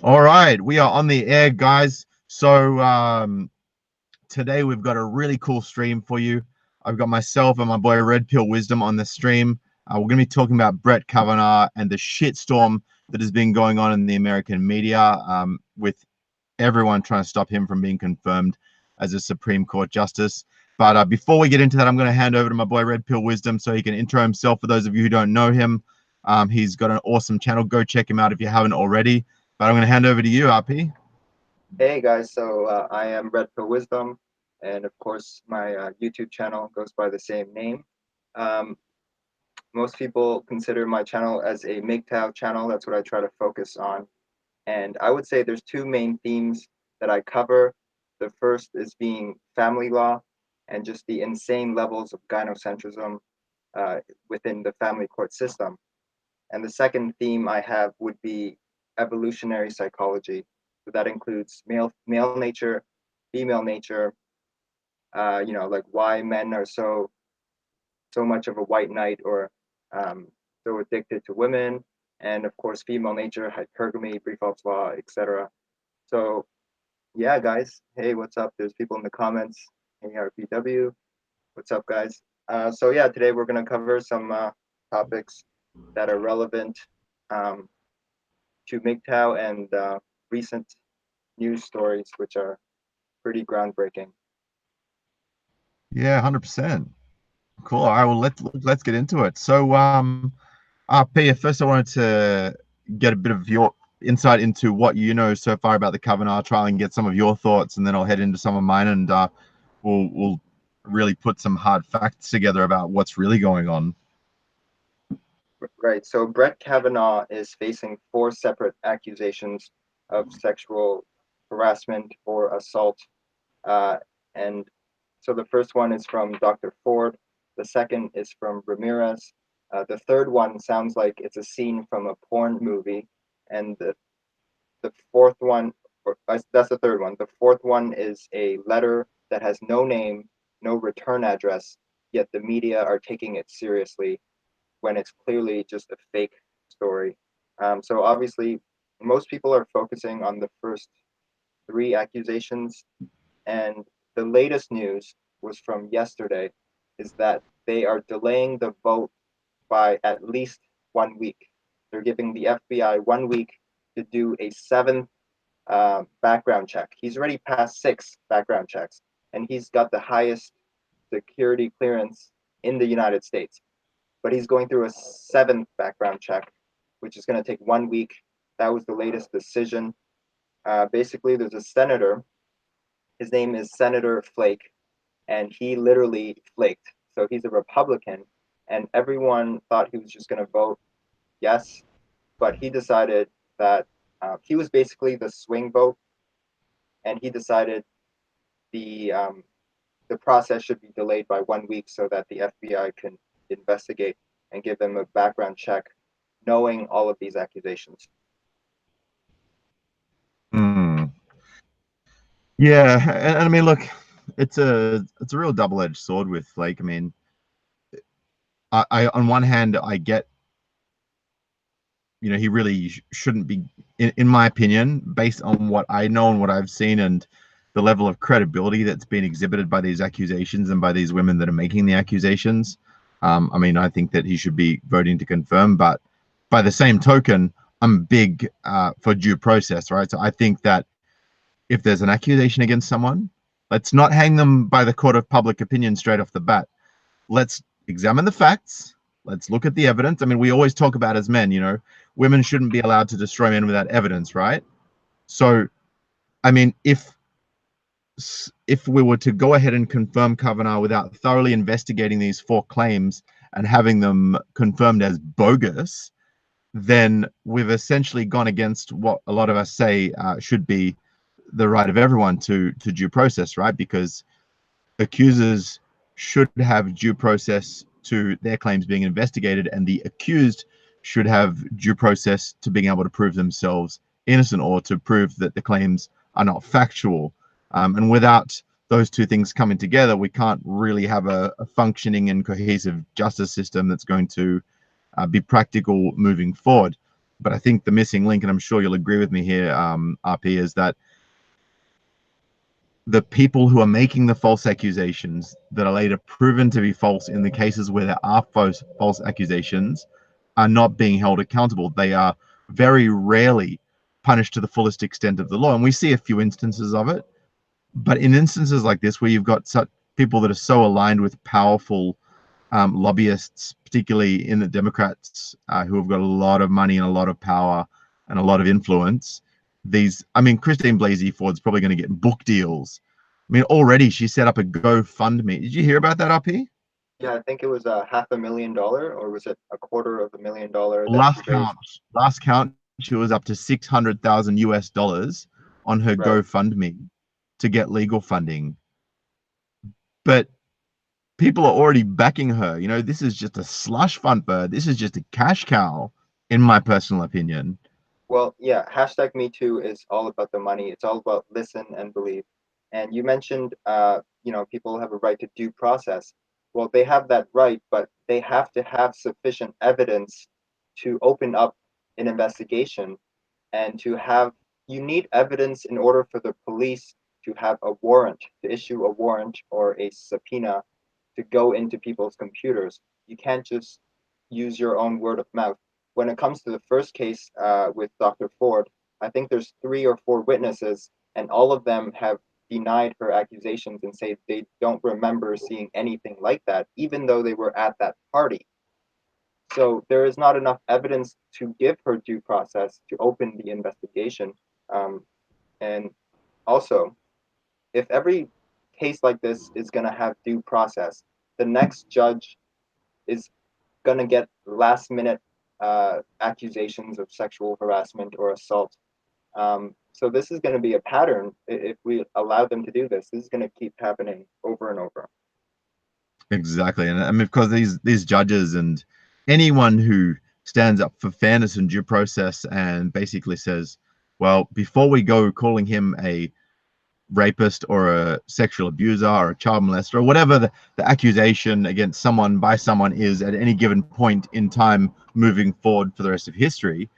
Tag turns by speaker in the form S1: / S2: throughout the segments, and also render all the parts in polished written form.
S1: All right, we are on the air, guys. So today we've got a really cool stream for you. I've got myself and my boy Red Pill Wisdom on the stream. We're going to be talking about Brett Kavanaugh and the shitstorm that has been going on in the American media, with everyone trying to stop him from being confirmed as a Supreme Court justice. But before we get into that, I'm going to hand over to my boy Red Pill Wisdom so he can intro himself for those of you who don't know him. He's got an awesome channel. Go check him out if you haven't already. But I'm going to hand over to you, RP.
S2: Hey guys, so I am Red Pill Wisdom, and of course my YouTube channel goes by the same name. Um, Most people consider my channel as a MGTOW channel. That's what I try to focus on. And I would say there's two main themes that I cover. The first is being family law and just the insane levels of gynocentrism within the family court system. And the second theme I have would be evolutionary psychology. So that includes male nature, female nature, like why men are so much of a white knight or so addicted to women, and of course female nature, hypergamy, Briefalt's law, etc. So yeah, guys, hey, what's up? There's people in the comments. Hey, RPW, what's up, guys? So yeah, today we're gonna cover some topics that are relevant um, to MGTOW and recent news stories, which are pretty groundbreaking.
S1: Yeah, 100%. Cool. All right, well let's get into it. So RP, first I wanted to get a bit of your insight into what you know so far about the Kavanaugh trial and get some of your thoughts, and then I'll head into some of mine, and we'll really put some hard facts together about what's really going on.
S2: Right. So Brett Kavanaugh is facing 4 separate accusations of sexual harassment or assault. Uh, and so the first one is from Dr. Ford. The second is from Ramirez. The third one sounds like it's a scene from a porn movie. And the fourth one, that's the third one. The fourth one is a letter that has no name, no return address, yet the media are taking it seriously when it's clearly just a fake story. So obviously, most people are focusing on the first 3 accusations, and the latest news was from yesterday, is that they are delaying the vote by at least 1 week. They're giving the FBI 1 week to do a 7th background check. He's already passed 6 background checks, and he's got the highest security clearance in the United States. But he's going through a 7th background check, which is going to take 1 week. That was the latest decision. Basically, there's a senator. His name is Senator Flake, and he literally flaked. So he's a Republican, and everyone thought he was just going to vote yes, but he decided that he was basically the swing vote, and he decided the um, the process should be delayed by 1 week so that the FBI can investigate and give them a background check, knowing all of these accusations.
S1: Hmm. Yeah, and I mean, look, it's a real double-edged sword with Flake. I mean, I on one hand I get, he really shouldn't be, in my opinion, based on what I know and what I've seen and the level of credibility that's been exhibited by these accusations and by these women that are making the accusations. I mean, I think that he should be voting to confirm, but by the same token, I'm big for due process, right? So I think that if there's an accusation against someone, let's not hang them by the court of public opinion straight off the bat. Let's examine the facts. Let's look at the evidence. I mean, we always talk about, as men, women shouldn't be allowed to destroy men without evidence, right? So, I mean, if we were to go ahead and confirm Kavanaugh without thoroughly investigating these 4 claims and having them confirmed as bogus, then we've essentially gone against what a lot of us say should be the right of everyone to due process, right? Because accusers should have due process to their claims being investigated, and the accused should have due process to being able to prove themselves innocent or to prove that the claims are not factual. And without those two things coming together, we can't really have a functioning and cohesive justice system that's going to be practical moving forward. but I think the missing link, and I'm sure you'll agree with me here, RP, is that the people who are making the false accusations that are later proven to be false in the cases where there are false accusations are not being held accountable. They are very rarely punished to the fullest extent of the law. And we see a few instances of it. But in instances like this, where you've got such people that are so aligned with powerful lobbyists, particularly in the Democrats, who have got a lot of money and a lot of power and a lot of influence, Christine Blasey Ford's probably going to get book deals. I mean, already she set up a GoFundMe. Did you hear about that, RP?
S2: Yeah, I think it was $500,000, or was it $250,000 that she raised?
S1: Last count, she was up to $600,000 on her
S2: Right.
S1: GoFundMe to get legal funding. But people are already backing her. You know, this is just a slush fund for her. This is just a cash cow, in my personal opinion.
S2: Well, yeah, hashtag Me Too is all about the money. It's all about listen and believe. And you mentioned, people have a right to due process. Well, they have that right, but they have to have sufficient evidence to open up an investigation, and you need evidence in order for the police to have a warrant, to issue a warrant or a subpoena to go into people's computers. You can't just use your own word of mouth. When it comes to the first case with Dr. Ford, I think there's 3 or 4 witnesses, and all of them have denied her accusations and say they don't remember seeing anything like that, even though they were at that party. So there is not enough evidence to give her due process to open the investigation. And also, if every case like this is going to have due process, the next judge is going to get last minute accusations of sexual harassment or assault. So this is going to be a pattern. If we allow them to do this, this is going to keep happening over and over.
S1: Exactly. And I mean, because these judges and anyone who stands up for fairness and due process and basically says, well, before we go calling him a rapist or a sexual abuser or a child molester or whatever the accusation against someone by someone is at any given point in time moving forward for the rest of history,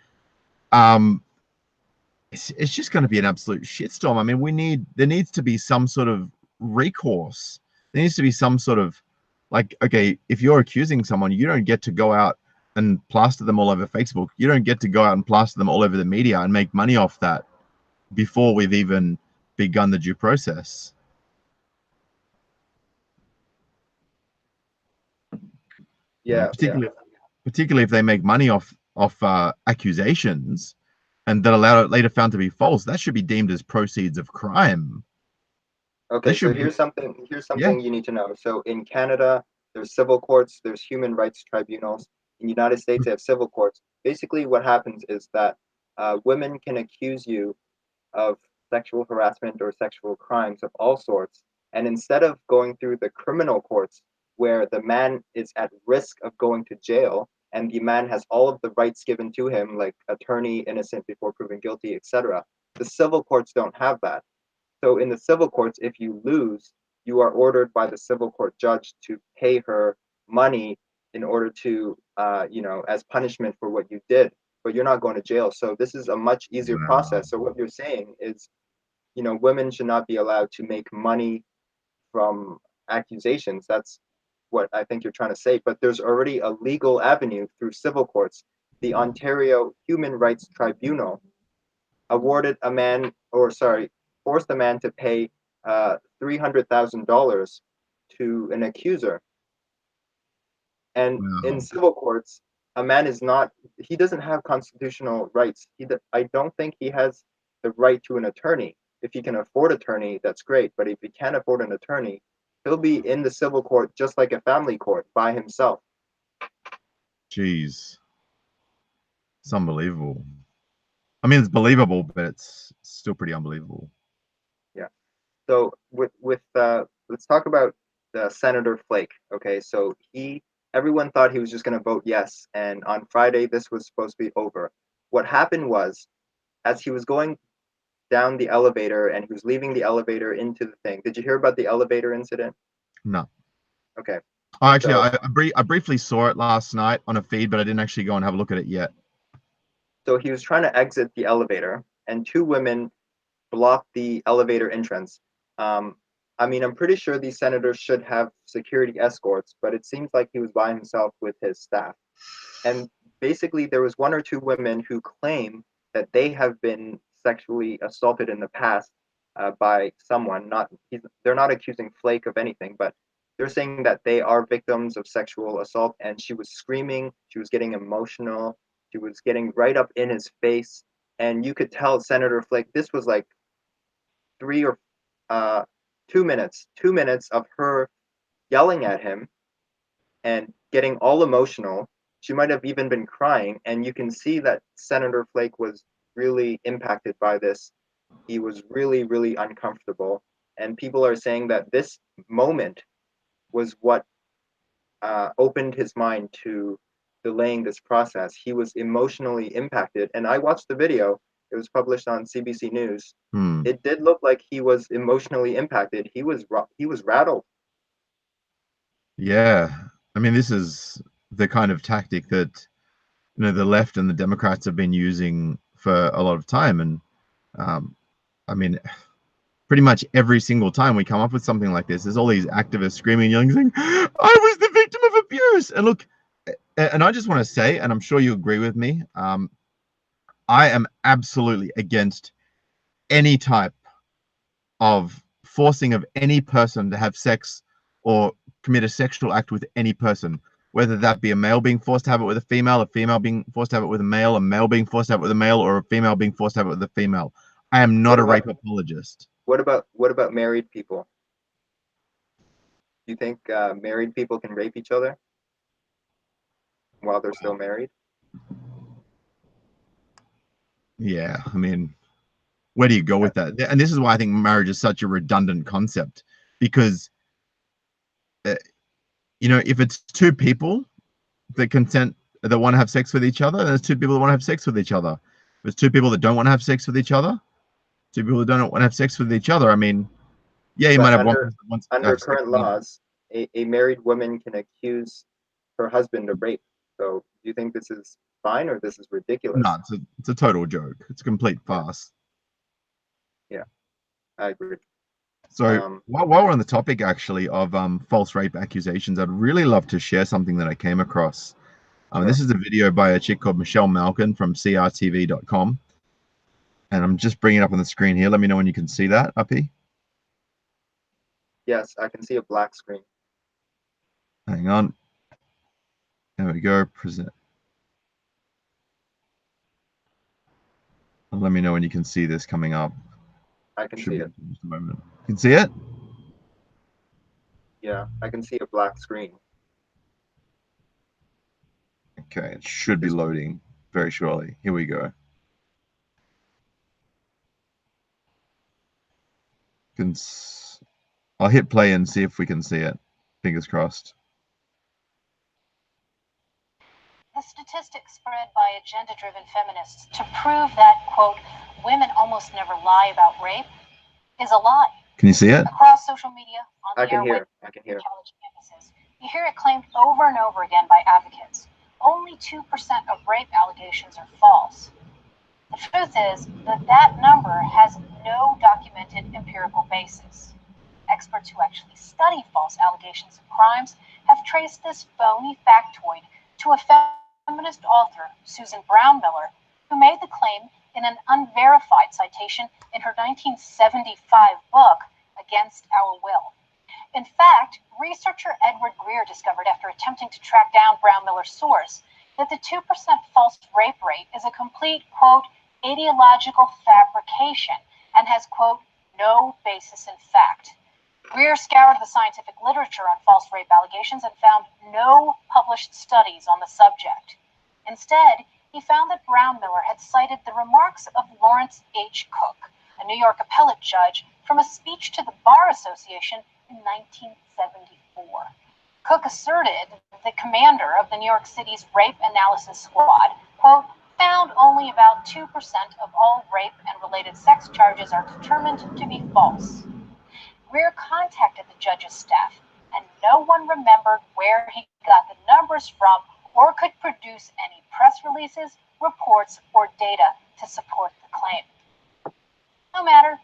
S1: it's just going to be an absolute shitstorm. I mean, there needs to be some sort of recourse. There needs to be some sort of, like, okay, if you're accusing someone, you don't get to go out and plaster them all over Facebook. You don't get to go out and plaster them all over the media and make money off that before we've even begun the due process.
S2: Yeah,
S1: particularly if they make money off accusations and that are later found to be false, that should be deemed as proceeds of crime.
S2: Okay, so here's something you need to know. So in Canada, there's civil courts, there's human rights tribunals. In the United States, they have civil courts. Basically, what happens is that women can accuse you of sexual harassment or sexual crimes of all sorts. And instead of going through the criminal courts, where the man is at risk of going to jail and the man has all of the rights given to him, like attorney, innocent before proven guilty, etc., the civil courts don't have that. So in the civil courts, if you lose, you are ordered by the civil court judge to pay her money in order to, as punishment for what you did, but you're not going to jail. So this is a much easier process. So what you're saying is, women should not be allowed to make money from accusations. That's what I think you're trying to say. But there's already a legal avenue through civil courts. The Ontario Human Rights Tribunal forced a man to pay $300,000 to an accuser. And in civil courts, a man he doesn't have constitutional rights. I don't think he has the right to an attorney. If he can afford an attorney, that's great. But if he can't afford an attorney, he'll be in the civil court just like a family court by himself.
S1: Jeez. It's unbelievable. I mean, it's believable, but it's still pretty unbelievable.
S2: Yeah. So let's talk about Senator Flake. Okay, so everyone thought he was just going to vote yes, and on Friday this was supposed to be over. What happened was, as he was going down the elevator and he was leaving the elevator into the thing. Did you hear about the elevator incident?
S1: No.
S2: Okay.
S1: I briefly saw it last night on a feed, but I didn't actually go and have a look at it yet.
S2: So he was trying to exit the elevator, and two women blocked the elevator entrance. I mean, I'm pretty sure these senators should have security escorts, but it seems like he was by himself with his staff. And basically, there was one or two women who claim that they have been sexually assaulted in the past by someone. They're not accusing Flake of anything, but they're saying that they are victims of sexual assault. And she was screaming, she was getting emotional, she was getting right up in his face, and you could tell Senator Flake. This was like three or 2 minutes of her yelling at him and getting all emotional. She might have even been crying, and you can see that Senator Flake was really impacted by this. He was really, really uncomfortable, and people are saying that this moment was what opened his mind to delaying this process. He was emotionally impacted, and I watched the video. It was published on CBC News. It did look like he was emotionally impacted. He was rattled.
S1: Yeah, I mean, this is the kind of tactic that the left and the Democrats have been using for a lot of time, and I mean, pretty much every single time we come up with something like this, there's all these activists screaming, yelling, saying, "I was the victim of abuse." And look, and I just want to say, and I'm sure you agree with me, I am absolutely against any type of forcing of any person to have sex or commit a sexual act with any person, whether that be a male being forced to have it with a female being forced to have it with a male being forced to have it with a male, or a female being forced to have it with a female. I am not a rape apologist.
S2: What about married people? Do you think married people can rape each other while they're still married?
S1: Yeah, I mean, where do you go with that? And this is why I think marriage is such a redundant concept, because if it's two people that consent, that want to have sex with each other, and there's two people that want to have sex with each other. If there's two people that don't want to have sex with each other, two people that don't want to have sex with each other, I mean, yeah, you might
S2: But
S1: have one person that wants to
S2: under
S1: have sex
S2: current
S1: with
S2: laws, a married woman can accuse her husband of rape. So do you think this is fine or this is ridiculous?
S1: No, it's a total joke. It's a complete farce.
S2: Yeah, I agree.
S1: So while we're on the topic actually of false rape accusations, I'd really love to share something that I came across. This is a video by a chick called Michelle Malkin from crtv.com. And I'm just bringing it up on the screen here. Let me know when you can see that, Uppy.
S2: Yes, I can see a black screen.
S1: Hang on. There we go. Present. Let me know when you can see this coming up.
S2: I can see it.
S1: Just a moment. You can see it?
S2: Yeah, I can see a black screen.
S1: Okay, it should be loading very shortly. Here we go. I'll hit play and see if we can see it. Fingers crossed.
S3: The statistics spread by agenda-driven feminists to prove that, quote, women almost never lie about rape is a lie.
S1: Can you see it?
S3: Across social media, on the airwaves,
S2: I can hear.
S3: college campuses, you hear it claimed over and over again by advocates. Only 2% of rape allegations are false. The truth is that number has no documented empirical basis. Experts who actually study false allegations of crimes have traced this phony factoid to a feminist author, Susan Brown-Miller, who made the claim in an unverified citation in her 1975 book, Against Our Will. In fact, researcher Edward Greer discovered after attempting to track down Brown-Miller's source that the 2% false rape rate is a complete, quote, ideological fabrication and has, quote, no basis in fact. Greer scoured the scientific literature on false rape allegations and found no published studies on the subject. Instead, he found that Brown-Miller had cited the remarks of Lawrence H. Cook, a New York appellate judge, from a speech to the Bar Association in 1974. Cook asserted that the commander of the New York City's Rape Analysis Squad, quote, found only about 2% of all rape and related sex charges are determined to be false. Greer contacted the judge's staff, and no one remembered where he got the numbers from or could produce any press releases, reports, or data to support the claim. No matter,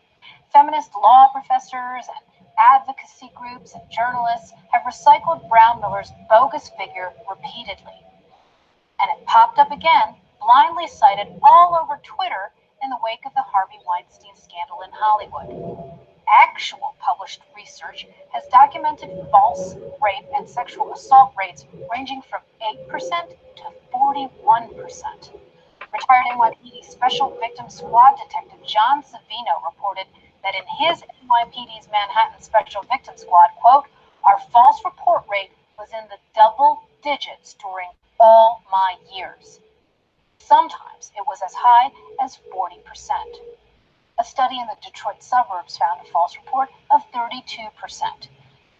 S3: feminist law professors and advocacy groups and journalists have recycled Brown Miller's bogus figure repeatedly. And it popped up again, blindly cited all over Twitter in the wake of the Harvey Weinstein scandal in Hollywood. Actual published research has documented false rape and sexual assault rates ranging from 8% to 41%. Retired NYPD Special Victim Squad Detective John Savino reported that in his NYPD's Manhattan Special Victim Squad, quote, our false report rate was in the double digits during all my years. Sometimes it was as high as 40%. A study in the Detroit suburbs found a false report of 32%.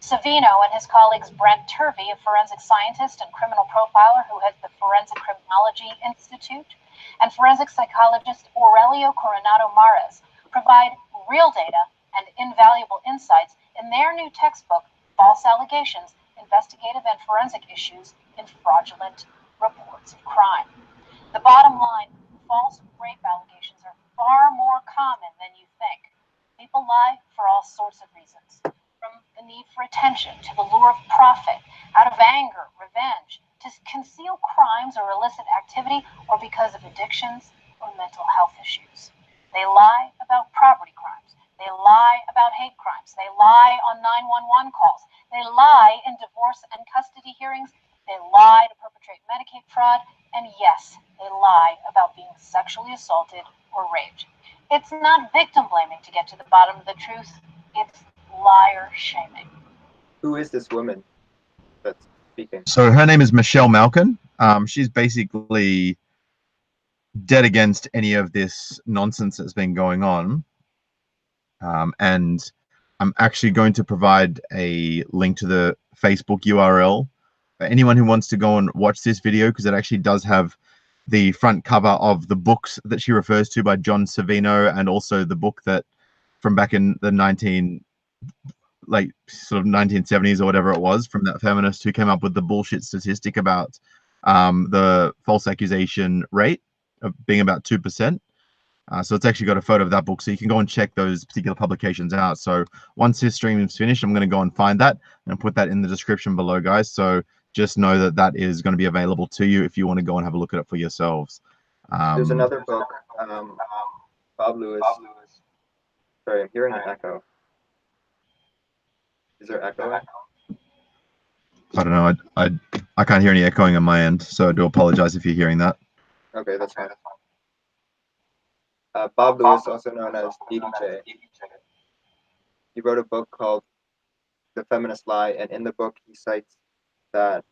S3: Savino and his colleagues Brent Turvey, a forensic scientist and criminal profiler who heads the Forensic Criminology Institute, and forensic psychologist Aurelio Coronado Mares provide real data and invaluable insights in their new textbook, False Allegations, Investigative and Forensic Issues in Fraudulent Reports of Crime. The bottom line, false rape allegations are far more common than you think. People lie for all sorts of reasons, from the need for attention to the lure of profit, out of anger, revenge, to conceal crimes or illicit activity, or because of addictions or mental health issues. They lie about property crimes. They lie about hate crimes. They lie on 911 calls. They lie in divorce and custody hearings. They lie to perpetrate Medicaid fraud. And yes, they lie about being sexually assaulted or raped. It's not victim blaming to get to the bottom of the truth. It's liar shaming.
S2: Who is this woman that's speaking?
S1: So her name is Michelle Malkin. She's basically dead against any of this nonsense that's been going on. And I'm actually going to provide a link to the Facebook URL for anyone who wants to go and watch this video, because it actually does have the front cover of the books that she refers to by John Savino, and also the book that from back in the 1970s or whatever it was, from that feminist who came up with the bullshit statistic about the false accusation rate of being about 2%. So it's actually got a photo of that book, so you can go and check those particular publications out. So once this stream is finished, I'm going to go and find that and put that in the description below, guys. So just know that that is going to be available to you if you want to go and have a look at it for yourselves.
S2: There's another book, Bob Lewis. Sorry, I'm hearing an echo. Is there echo?
S1: I don't know. I can't hear any echoing on my end, so I do apologize if you're hearing that.
S2: Okay, that's fine. Bob Lewis, also known as DDJ. He wrote a book called The Feminist Lie, and in the book he cites that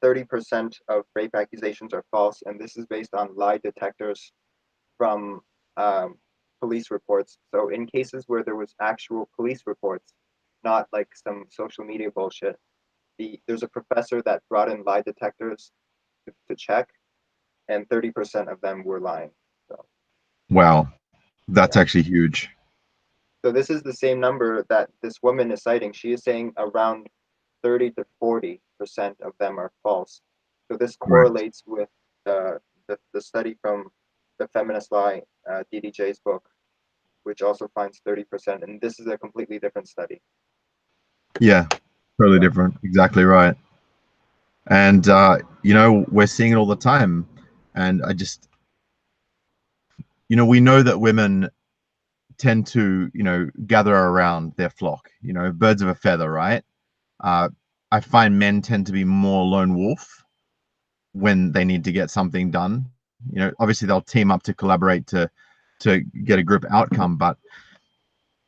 S2: 30% of rape accusations are false, and this is based on lie detectors from police reports. So in cases where there was actual police reports, not like some social media bullshit, there's a professor that brought in lie detectors to check, and 30% of them were lying. So. Wow,
S1: that's actually huge.
S2: So this is the same number that this woman is citing. She is saying around 30 to 40% of them are false. So this correlates with the study from The Feminist Lie, DDJ's book, which also finds 30%. And this is a completely different study.
S1: Yeah, totally different. Exactly right. And, you know, we're seeing it all the time. And I just, you know, we know that women tend to, you know, gather around their flock, you know, birds of a feather, right? I find men tend to be more lone wolf when they need to get something done. You know, obviously they'll team up to collaborate to get a group outcome, but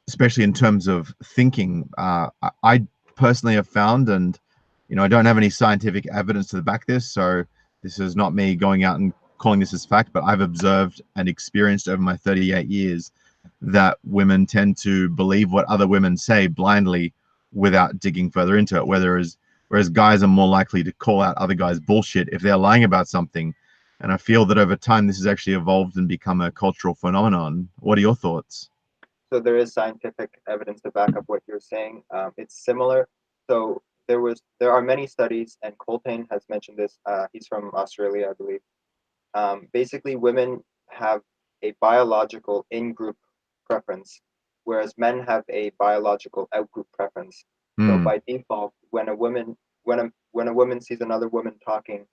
S1: especially in terms of thinking, I personally have found, and you know, I don't have any scientific evidence to back this, so this is not me going out and calling this as fact, but I've observed and experienced over my 38 years that women tend to believe what other women say blindly without digging further into it, whereas guys are more likely to call out other guys' bullshit if they're lying about something. And I feel that over time this has actually evolved and become a cultural phenomenon. What are your thoughts?
S2: So there is scientific evidence to back up what you're saying. It's similar. So there are many studies, and Coltane has mentioned this. He's from Australia, I believe. Basically, women have a biological in-group preference, whereas men have a biological out-group preference. So by default, when a woman sees another woman talking,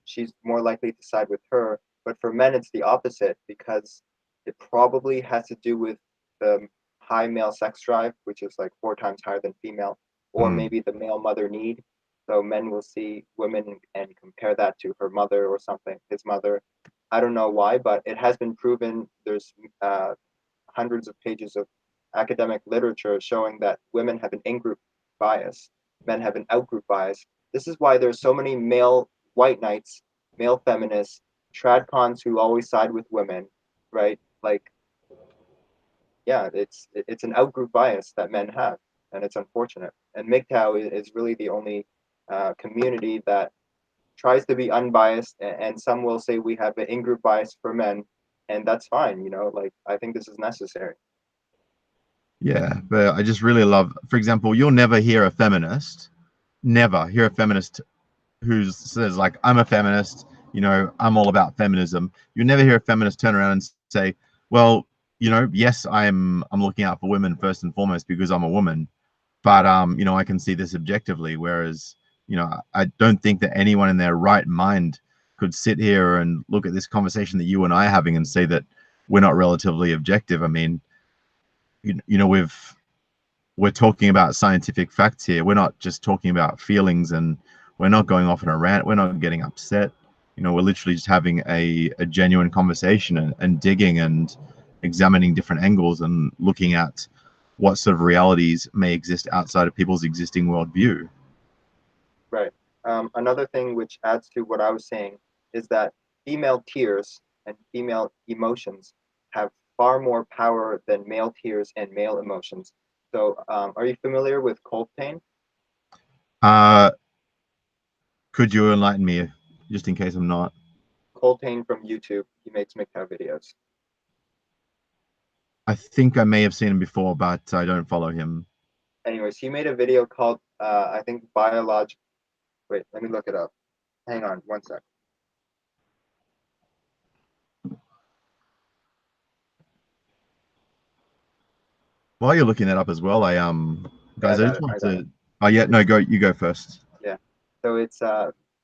S2: she's more likely to side with her. But for men, it's the opposite, because it probably has to do with the high male sex drive, which is like 4 times higher than female, or maybe the male mother need. So men will see women and compare that to her mother or something, his mother. I don't know why, but it has been proven. There's hundreds of pages of academic literature showing that women have an in-group bias, men have an out-group bias. This is why there's so many male white knights, male feminists, tradcons who always side with women, right? Like, yeah, it's an out-group bias that men have, and it's unfortunate. And MGTOW is really the only community that tries to be unbiased, and some will say we have an in-group bias for men, and that's fine, you know, like, I think this is necessary.
S1: Yeah, but I just really love, for example, you'll never hear a feminist who says like, I'm a feminist, you know, I'm all about feminism. You never hear a feminist turn around and say, well, you know, yes, I'm looking out for women first and foremost because I'm a woman, but you know, I can see this objectively. Whereas, you know, I don't think that anyone in their right mind could sit here and look at this conversation that you and I are having and say that we're not relatively objective. I mean, you know, we're talking about scientific facts here. We're not just talking about feelings, and we're not going off in a rant. We're not getting upset. You know, we're literally just having a genuine conversation and digging and examining different angles and looking at what sort of realities may exist outside of people's existing worldview.
S2: Right. Another thing which adds to what I was saying is that female tears and female emotions have far more power than male tears and male emotions. So, are you familiar with Coltane?
S1: Could you enlighten me, just in case I'm not?
S2: Coltane from YouTube. He makes MGTOW videos.
S1: I think I may have seen him before, but I don't follow him.
S2: Anyways, he made a video called, I think, biological. Wait, let me look it up. Hang on, one sec.
S1: While you're looking that up as well, guys,
S2: Yeah,
S1: I just want to. Oh yeah, no, you go first.
S2: Yeah, so it's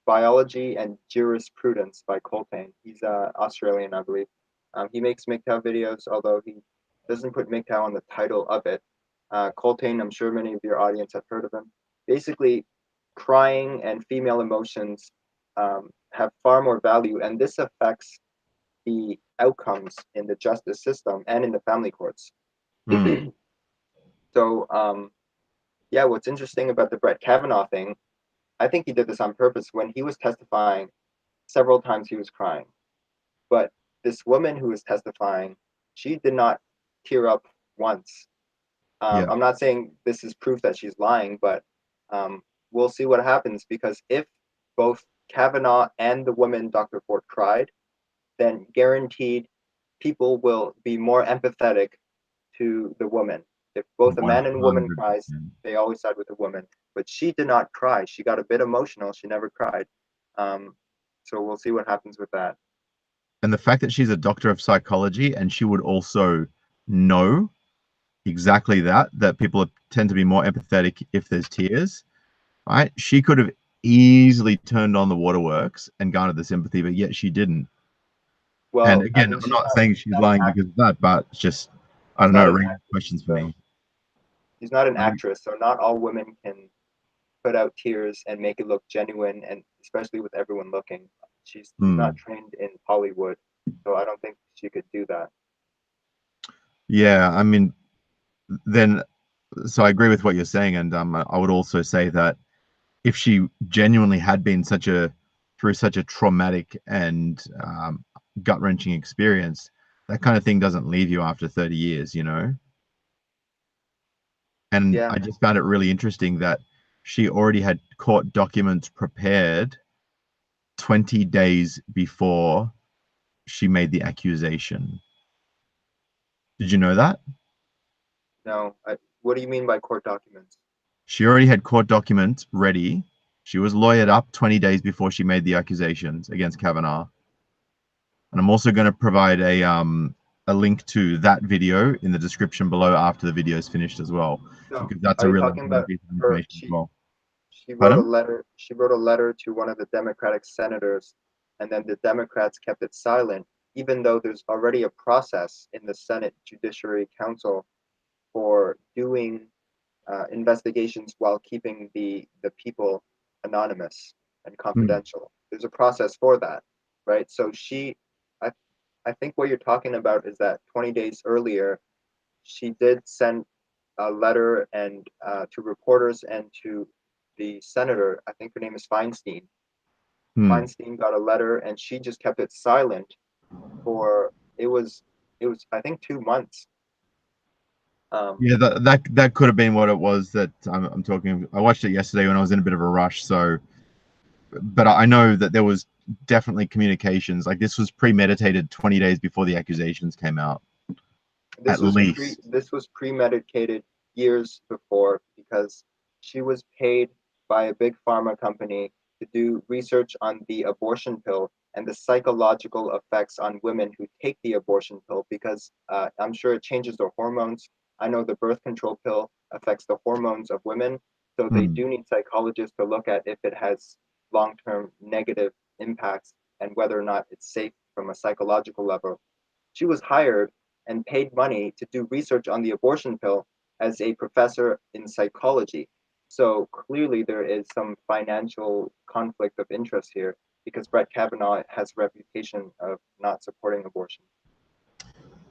S2: Biology and Jurisprudence by Coltane. He's Australian, I believe. He makes MGTOW videos, although he doesn't put MGTOW on the title of it. Coltane, I'm sure many of your audience have heard of him. Basically, crying and female emotions have far more value, and this affects the outcomes in the justice system and in the family courts. So, yeah, what's interesting about the Brett Kavanaugh thing, I think he did this on purpose. When he was testifying, several times he was crying. But this woman who was testifying, she did not tear up once.
S1: Yeah.
S2: I'm not saying this is proof that she's lying, but we'll see what happens, because if both Kavanaugh and the woman, Dr. Ford, cried, then guaranteed people will be more empathetic to the woman. If both a man and woman cries, they always side with the woman. But she did not cry. She got a bit emotional. She never cried. So we'll see what happens with that.
S1: And the fact that she's a doctor of psychology and she would also know exactly that people tend to be more empathetic if there's tears, right? She could have easily turned on the waterworks and garnered the sympathy, but yet she didn't.
S2: Well,
S1: and again,
S2: I mean,
S1: I'm not saying she's lying because of that, but it's just, I don't know, it raises questions for me.
S2: She's not an actress, so not all women can put out tears and make it look genuine, and especially with everyone looking. She's not trained in Hollywood, so I don't think she could do that.
S1: Yeah, I mean, then, so I agree with what you're saying, and I would also say that if she genuinely had been through such a traumatic and gut-wrenching experience, that kind of thing doesn't leave you after 30 years, you know? And
S2: Yeah.
S1: I just found it really interesting that she already had court documents prepared 20 days before she made the accusation. Did you know that?
S2: No. What do you mean by court documents?
S1: She already had court documents ready. She was lawyered up 20 days before she made the accusations against Kavanaugh. And I'm also going to provide a link to that video in the description below after the video is finished as well,
S2: So
S1: because that's
S2: are
S1: a
S2: you
S1: really
S2: talking
S1: important
S2: about
S1: piece of
S2: her?
S1: information as well.
S2: She wrote a
S1: Pardon?
S2: letter. She wrote a letter to one of the Democratic senators, and then the Democrats kept it silent, even though there's already a process in the Senate Judiciary Council for doing investigations while keeping the people anonymous and confidential. There's a process for that, right? So I, I think what you're talking about is that 20 days earlier, she did send a letter and to reporters and to the senator. I think her name is Feinstein. Feinstein got a letter, and she just kept it silent for it was I think 2 months.
S1: Yeah, that could have been what it was that I'm talking. I watched it yesterday when I was in a bit of a rush. So, but I know that there was definitely communications. Like this was premeditated 20 days before the accusations came out, at least.
S2: This was premeditated years before because she was paid by a big pharma company to do research on the abortion pill and the psychological effects on women who take the abortion pill because I'm sure it changes their hormones. I know the birth control pill affects the hormones of women, so they do need psychologists to look at if it has long-term negative impacts and whether or not it's safe from a psychological level. She was hired and paid money to do research on the abortion pill as a professor in psychology. So clearly there is some financial conflict of interest here because Brett Kavanaugh has a reputation of not supporting abortion.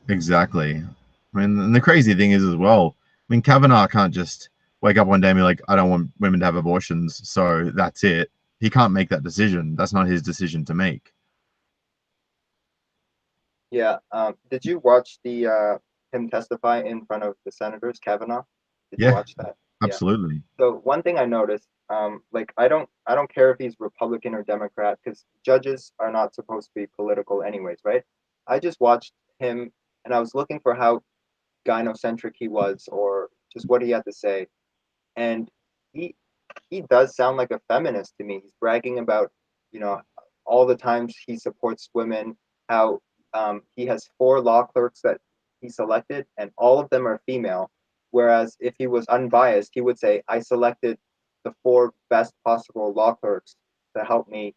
S1: Exactly. I mean, and the crazy thing is as well, I mean, Kavanaugh can't just wake up one day and be like, I don't want women to have abortions, so that's it. He can't make that decision. That's not his decision to make.
S2: Yeah. Did you watch the him testify in front of the senators, Kavanaugh? Did you
S1: Yeah,
S2: watch that? Yeah.
S1: absolutely.
S2: So one thing I noticed, like I don't care if he's Republican or Democrat because judges are not supposed to be political anyways, right? I just watched him and I was looking for how gynocentric he was or just what he had to say, and he he does sound like a feminist to me. He's bragging about, you know, all the times he supports women, how he has 4 law clerks that he selected, and all of them are female. Whereas if he was unbiased, he would say, I selected the 4 best possible law clerks to help me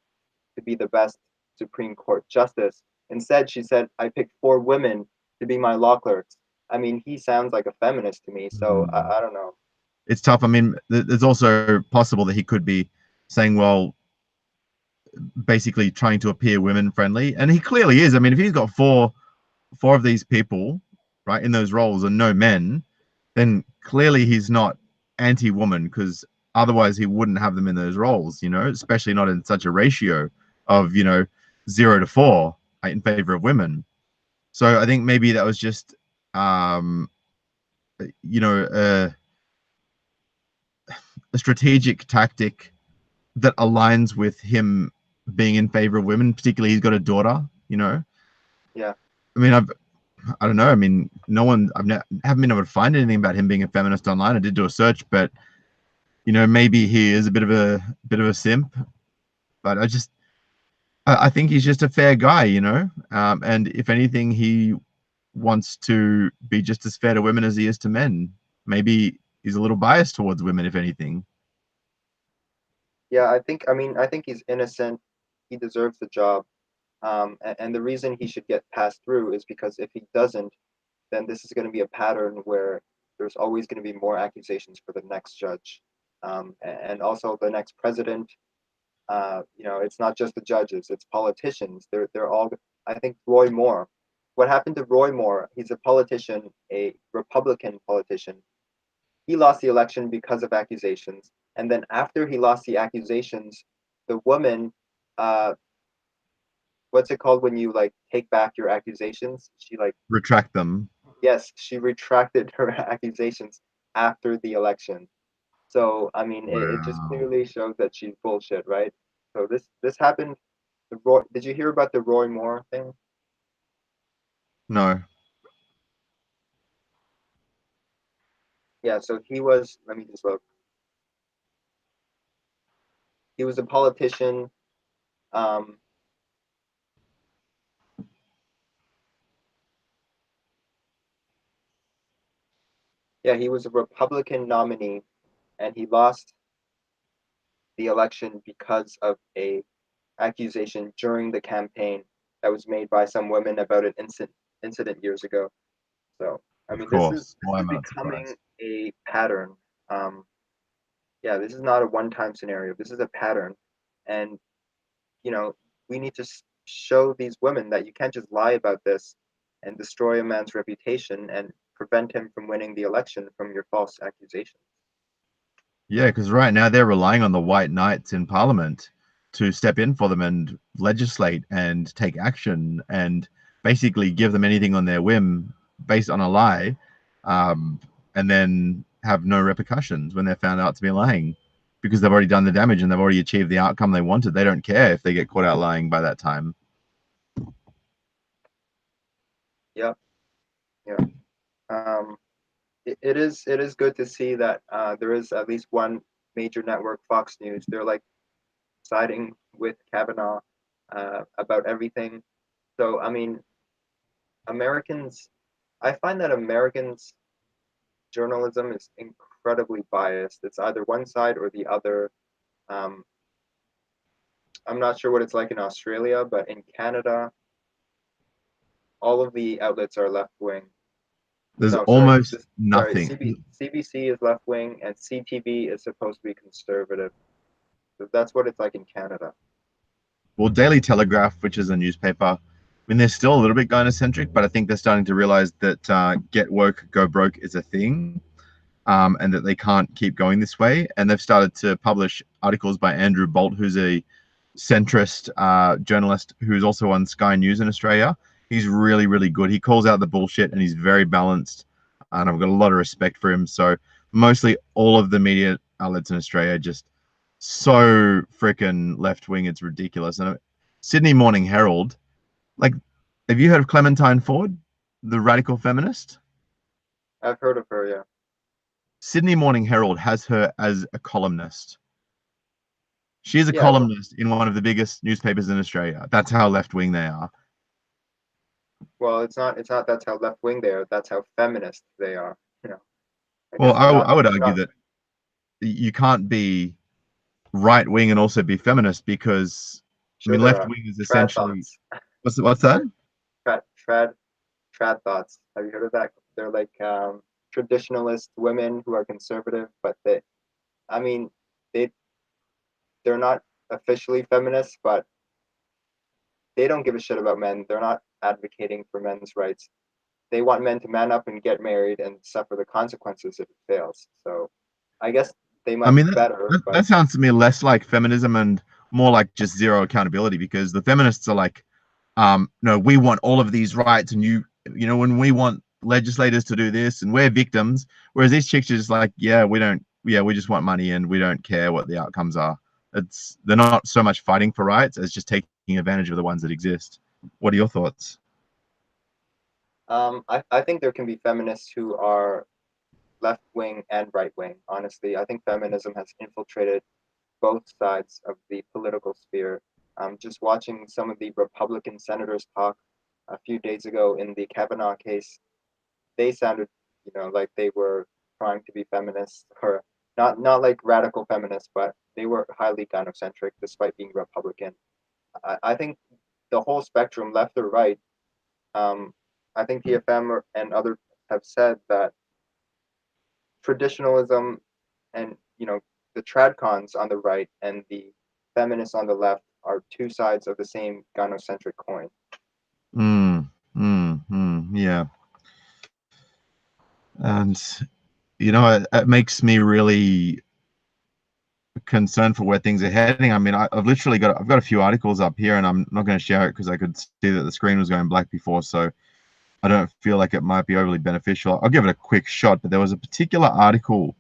S2: to be the best Supreme Court justice. Instead, she said, I picked 4 women to be my law clerks. I mean, he sounds like a feminist to me, so I don't know.
S1: It's tough. I mean, there's also possible that he could be saying, well, basically trying to appear women friendly, and he clearly is. I mean, if he's got four of these people, right, in those roles and no men, then clearly he's not anti-woman because otherwise he wouldn't have them in those roles, you know, especially not in such a ratio of, 0 to 4 in favor of women. So I think maybe that was just, you know, a strategic tactic that aligns with him being in favor of women. Particularly, he's got a daughter.
S2: Yeah.
S1: I mean, I don't know. I mean, no one. Haven't been able to find anything about him being a feminist online. I did do a search, but maybe he is a bit of a simp. But I think he's just a fair guy, and if anything, he wants to be just as fair to women as he is to men. Maybe he's a little biased towards women, if anything.
S2: Yeah, I think he's innocent. He deserves the job. And the reason he should get passed through is because if he doesn't, then this is going to be a pattern where there's always going to be more accusations for the next judge, and also the next president. It's not just the judges; it's politicians. They're all. I think Roy Moore. What happened to Roy Moore? He's a politician, a Republican politician. He lost the election because of accusations, and then after he lost the accusations, the woman, uh, what's it called when you like take back your accusations? She like
S1: Retract them.
S2: yes, she retracted her accusations after the election. So I mean, it just
S1: Wow.
S2: clearly shows that she's bullshit, right? So this happened. Did you hear about the Roy Moore thing?
S1: No.
S2: Yeah. So he was. Let me just look. he was a politician. Yeah, he was a Republican nominee, and he lost the election because of a accusation during the campaign that was made by some women about an incident years ago. So, I mean,
S1: Of
S2: this is
S1: course. Why am I not
S2: becoming
S1: surprised?
S2: a pattern. Yeah, this is not a one-time scenario. This is a pattern, and you know, we need to show these women that you can't just lie about this and destroy a man's reputation and prevent him from winning the election from your false accusations.
S1: Yeah, because right now they're relying on the white knights in Parliament to step in for them and legislate and take action and basically give them anything on their whim based on a lie, and then have no repercussions when they're found out to be lying because they've already done the damage and they've already achieved the outcome they wanted. They don't care if they get caught out lying by that time.
S2: Yep. Yeah. It is good to see that there is at least one major network, Fox News. They're like siding with Kavanaugh about everything. So I mean, Americans, I find that Americans journalism is incredibly biased. It's either one side or the other. Um, I'm not sure what it's like in Australia, but in Canada, all of the outlets are left wing.
S1: There's
S2: No, sorry,
S1: almost
S2: sorry.
S1: nothing.
S2: CBC is left wing, and CTV is supposed to be conservative. So that's what it's like in Canada.
S1: Well, Daily Telegraph, which is a newspaper, I mean, they're still a little bit gynocentric, but I think they're starting to realize that get woke, go broke is a thing, and that they can't keep going this way. And they've started to publish articles by Andrew Bolt, who's a centrist journalist who's also on Sky News in Australia. He's really, really good. He calls out the bullshit and he's very balanced. And I've got a lot of respect for him. So mostly all of the media outlets in Australia just so freaking left wing. It's ridiculous. And Sydney Morning Herald, like, have you heard of Clementine Ford, the radical feminist?
S2: I've heard of her, yeah.
S1: Sydney Morning Herald has her as a columnist. She is a
S2: Yeah,
S1: columnist in one of the biggest newspapers in Australia. That's how left wing they are.
S2: well, it's not that's how left wing they are. That's how feminist they are. You know, I
S1: Well,
S2: guess they're
S1: I would
S2: they're
S1: argue
S2: not.
S1: that you can't be right wing and also be feminist because, I
S2: Sure,
S1: mean,
S2: there
S1: left
S2: are
S1: wing is
S2: trad
S1: essentially
S2: thoughts.
S1: what's that?
S2: Trad thoughts. Have you heard of that? They're like traditionalist women who are conservative, but I mean, they they're not officially feminists, but they don't give a shit about men. They're not advocating for men's rights. They want men to man up and get married and suffer the consequences if it fails. So I guess they
S1: I
S2: might
S1: mean,
S2: be better, but
S1: that sounds to me less like feminism and more like just zero accountability because the feminists are like, no, we want all of these rights and you know, when we want legislators to do this and we're victims, whereas these chicks are just like, we just want money and we don't care what the outcomes are. They're not so much fighting for rights as just taking advantage of the ones that exist. What are your thoughts?
S2: I think there can be feminists who are left wing and right wing. Honestly, I think feminism has infiltrated both sides of the political sphere. Just watching some of the Republican senators talk a few days ago in the Kavanaugh case, they sounded, like they were trying to be feminists, or not like radical feminists, but they were highly gynocentric despite being Republican. I think the whole spectrum, left or right, I think TFM and others have said that traditionalism and the tradcons on the right and the feminists on the left are two sides of the same gynocentric coin.
S1: Yeah. And it makes me really concerned for where things are heading. I mean, I've got a few articles up here, and I'm not going to share it because I could see that the screen was going black before, so I don't feel like it might be overly beneficial. I'll give it a quick shot, but there was a particular article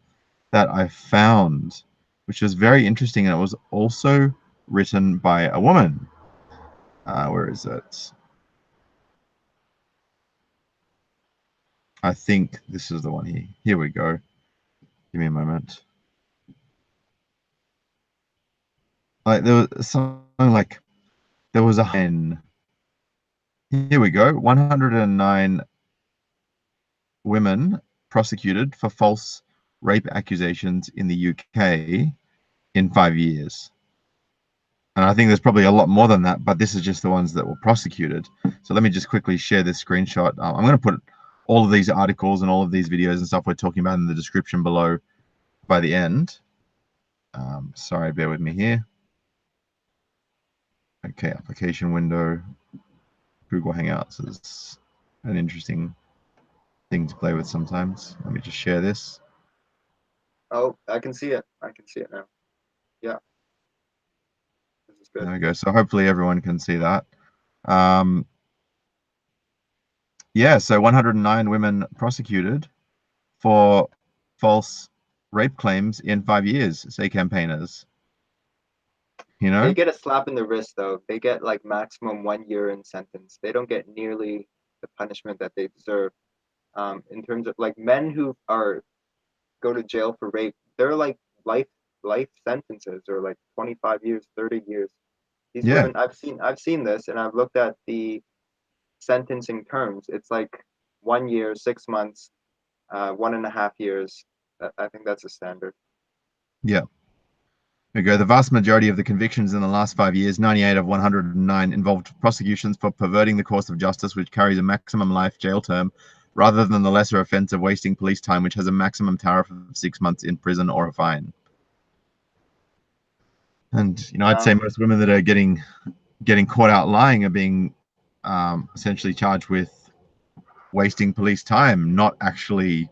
S1: that I found which was very interesting, and it was also written by a woman. Where is it? I think this is the one here. Here we go. Give me a moment. Like there was something like there was a here we go, 109 women prosecuted for false rape accusations in the UK in 5 years. And I think there's probably a lot more than that, but this is just the ones that were prosecuted. So let me just quickly share this screenshot. I'm going to put all of these articles and all of these videos and stuff we're talking about in the description below by the end. Sorry, bear with me here. Okay, application window. Google Hangouts is an interesting thing to play with sometimes. Let me just share this.
S2: Oh, I can see it. I can see it now. Yeah. This is good.
S1: There we go. So hopefully everyone can see that. Yeah, so 109 women prosecuted for false rape claims in 5 years, say campaigners. You know?
S2: They get a slap in the wrist, though. They get like maximum 1 year in sentence. They don't get nearly the punishment that they deserve. In terms of like men who go to jail for rape, they're like life sentences, or like 25 years, 30 years. These
S1: Yeah.
S2: women, I've seen this, and I've looked at the sentencing terms. It's like 1 year, 6 months, 1.5 years. I think that's a standard.
S1: Yeah. There we go. The vast majority of the convictions in the last 5 years, 98 of 109, involved prosecutions for perverting the course of justice, which carries a maximum life jail term, rather than the lesser offense of wasting police time, which has a maximum tariff of 6 months in prison or a fine. And I'd say most women that are getting caught out lying are being essentially charged with wasting police time, not actually,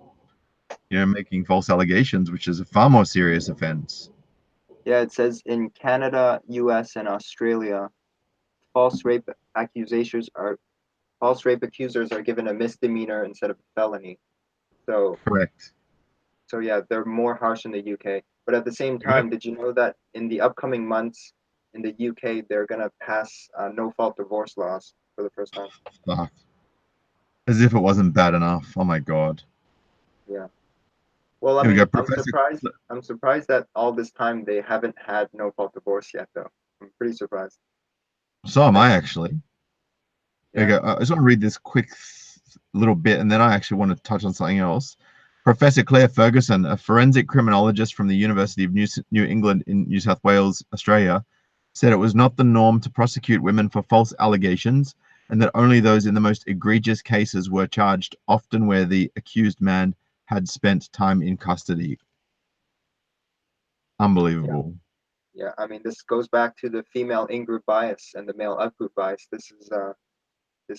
S1: making false allegations, which is a far more serious offense.
S2: Yeah, it says in Canada, US, and Australia, false rape accusers are given a misdemeanor instead of a felony. So
S1: correct.
S2: So yeah, they're more harsh in the UK. But at the same time, did you know that in the upcoming months in the UK, they're gonna pass no-fault divorce laws for the first time?
S1: As if it wasn't bad enough. Oh my God.
S2: Yeah. Well, I
S1: Here we
S2: mean,
S1: go, Professor.
S2: I'm surprised that all this time they haven't had no-fault divorce yet, though. I'm pretty surprised.
S1: So am I, actually. There
S2: Yeah.
S1: you go. I just want to read this quick little bit, and then I actually want to touch on something else. Professor Claire Ferguson, a forensic criminologist from the University of New England in New South Wales, Australia, said it was not the norm to prosecute women for false allegations, and that only those in the most egregious cases were charged, often where the accused man had spent time in custody. Unbelievable.
S2: Yeah, I mean, this goes back to the female in-group bias and the male out-group bias. This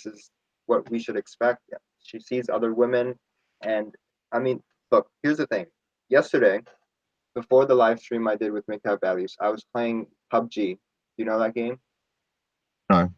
S2: is what we should expect. Yeah. She sees other women, and I mean, look, here's the thing. Yesterday, before the live stream I did with MGTOW Values, I was playing PUBG. You know that game?
S1: No.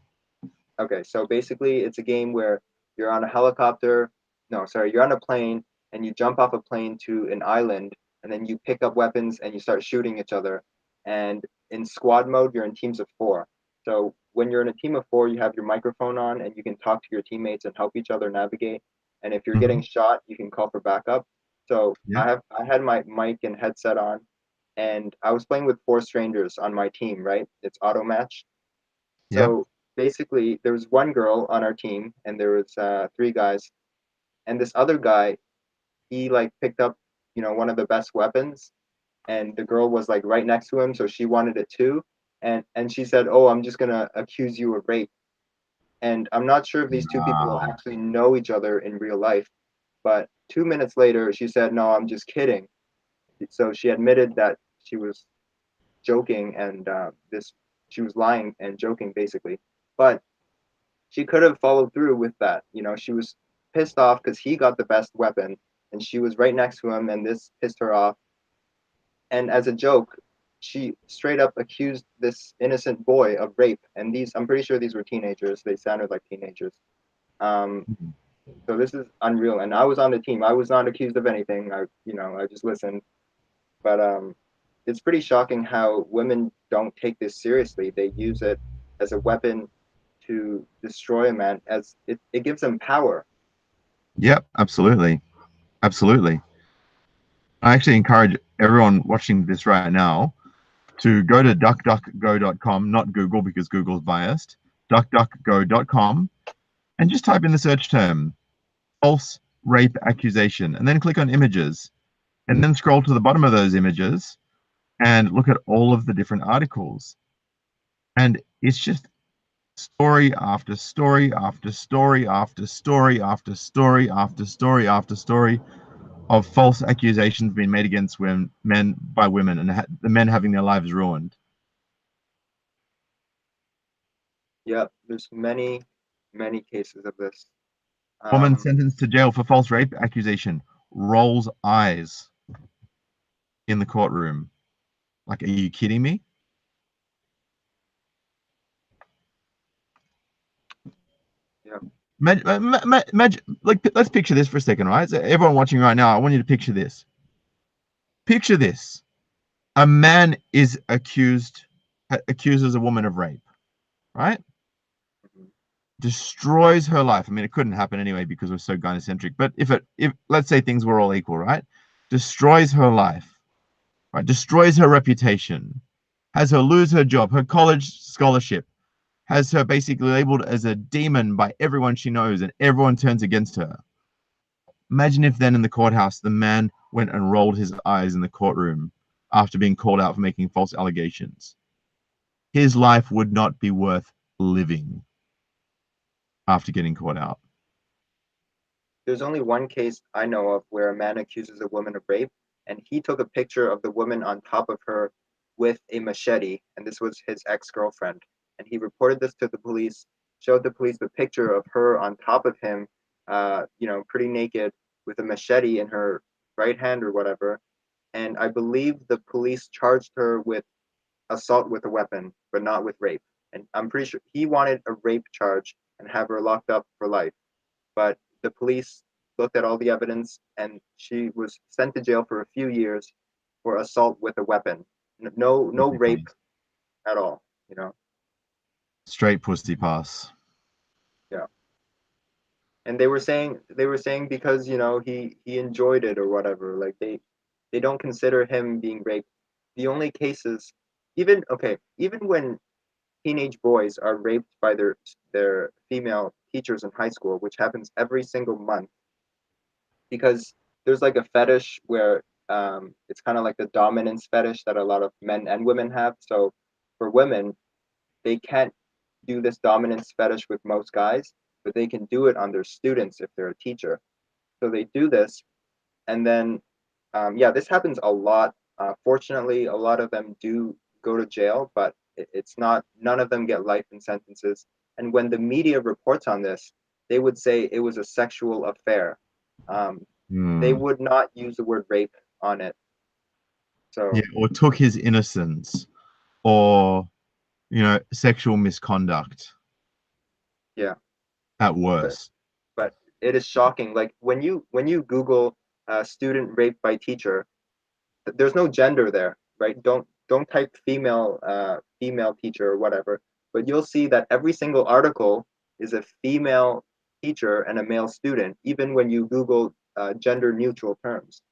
S2: Okay, so basically it's a game where you're on a helicopter. No, sorry, you're on a plane and you jump off a plane to an island, and then you pick up weapons and you start shooting each other. And in squad mode, you're in teams of 4. So when you're in a team of 4, you have your microphone on and you can talk to your teammates and help each other navigate. And if you're getting shot, you can call for backup. So I had my mic and headset on, and I was playing with 4 strangers on my team, right? It's auto match. So basically, there was one girl on our team, and there was 3 guys, and this other guy, he like picked up, one of the best weapons, and the girl was like right next to him, so she wanted it too, and she said, "Oh, I'm just gonna accuse you of rape." And I'm not sure if these 2 people actually know each other in real life, but 2 minutes later, she said, "No, I'm just kidding." So she admitted that she was joking, and she was lying and joking basically, but she could have followed through with that. She was pissed off because he got the best weapon and she was right next to him, and this pissed her off. And as a joke, she straight up accused this innocent boy of rape. And I'm pretty sure these were teenagers. They sounded like teenagers. So this is unreal. And I was on the team. I was not accused of anything. I just listened. But it's pretty shocking how women don't take this seriously. They use it as a weapon to destroy a man, as it gives them power.
S1: Yep, absolutely. Absolutely. I actually encourage everyone watching this right now to go to duckduckgo.com, not Google because Google's biased, duckduckgo.com, and just type in the search term, false rape accusation, and then click on images, and then scroll to the bottom of those images and look at all of the different articles. And it's just story after story after story after story after story after story after story of false accusations being made against men by women, and the men having their lives ruined.
S2: Yeah, there's many cases of this.
S1: Woman sentenced to jail for false rape accusation rolls eyes in the courtroom. Like, are you kidding me?
S2: Yeah.
S1: Like, let's picture this for a second, right? So everyone watching right now, I want you to picture this. Picture this. A man is accuses a woman of rape, right? Destroys her life. I mean, it couldn't happen anyway because we're so gynocentric. But if let's say things were all equal, right? Destroys her life, right? Destroys her reputation, has her lose her job, her college scholarship, has her basically labeled as a demon by everyone she knows, and everyone turns against her. Imagine if then in the courthouse, the man went and rolled his eyes in the courtroom after being called out for making false allegations. His life would not be worth living after getting caught out.
S2: There's only one case I know of where a man accuses a woman of rape, and he took a picture of the woman on top of her with a machete, and this was his ex-girlfriend. And he reported this to the police, showed the police the picture of her on top of him, pretty naked with a machete in her right hand or whatever. And I believe the police charged her with assault with a weapon, but not with rape. And I'm pretty sure he wanted a rape charge and have her locked up for life. But the police looked at all the evidence, and she was sent to jail for a few years for assault with a weapon. No rape at all,
S1: Straight pussy pass.
S2: Yeah. And they were saying because he enjoyed it or whatever. Like they don't consider him being raped. The only cases, even when teenage boys are raped by their female teachers in high school, which happens every single month, because there's like a fetish where it's kind of like the dominance fetish that a lot of men and women have. So for women, they can't do this dominance fetish with most guys, but they can do it on their students if they're a teacher. So they do this, and then this happens a lot. Fortunately, a lot of them do go to jail, but none of them get life in sentences. And when the media reports on this, they would say it was a sexual affair. They would not use the word rape on it. So
S1: yeah, or took his innocence, or sexual misconduct.
S2: Yeah.
S1: At worst.
S2: But it is shocking. Like when you Google student rape by teacher, there's no gender there, right? Don't type female teacher or whatever, but you'll see that every single article is a female teacher and a male student, even when you Google gender neutral terms.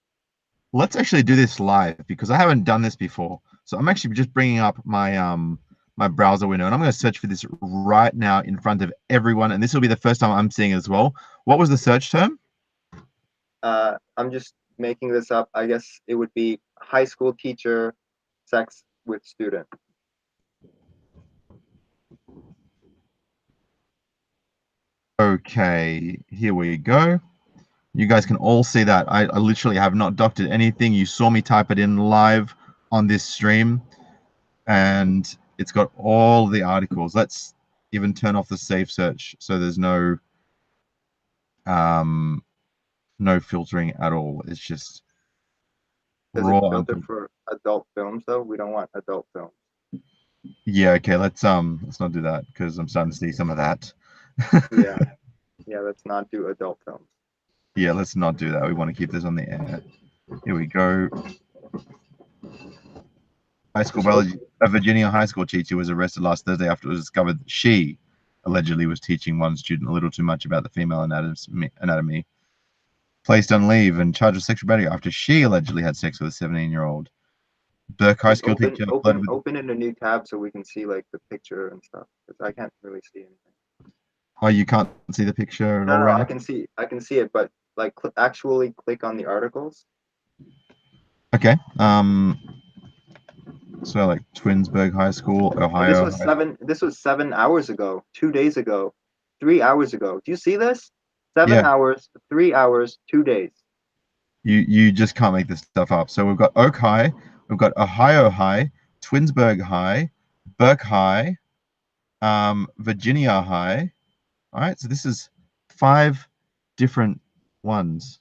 S1: Let's actually do this live because I haven't done this before. So I'm actually just bringing up my my browser window, and I'm going to search for this right now in front of everyone, and this will be the first time I'm seeing it as well. What was the search term?
S2: I'm just making this up. I guess it would be high school teacher, sex with student.
S1: Okay, here we go. You guys can all see that. I literally have not doctored anything. You saw me type it in live on this stream, and it's got all the articles. Let's even turn off the safe search so there's no filtering at all. It's just
S2: raw. Does it filter for adult films though? We don't want adult films.
S1: Yeah, okay, let's not do that because I'm starting to see some of that.
S2: Yeah, let's not do adult films.
S1: Yeah, let's not do that. We want to keep this on the air. Here we go. A Virginia high school teacher was arrested last Thursday after it was discovered that she allegedly was teaching one student a little too much about the female anatomy. Placed on leave and charged with sexual battery after she allegedly had sex with a 17-year-old. Burke High
S2: Just
S1: School
S2: open
S1: teacher.
S2: open in a new tab so we can see like the picture and stuff. Because I can't really see anything.
S1: Oh, you can't see the picture at all
S2: No,
S1: right
S2: I
S1: now?
S2: can see it, but like actually click on the articles.
S1: Okay. So like Twinsburg High School,
S2: So
S1: Ohio.
S2: this was 7 hours ago, 2 days ago, 3 hours ago. Do you see this? 7 hours, 3 hours, 2 days.
S1: You just can't make this stuff up. So we've got Oak High, we've got Ohio High, Twinsburg High, Burke High, Virginia High. All right, so this is 5 different ones.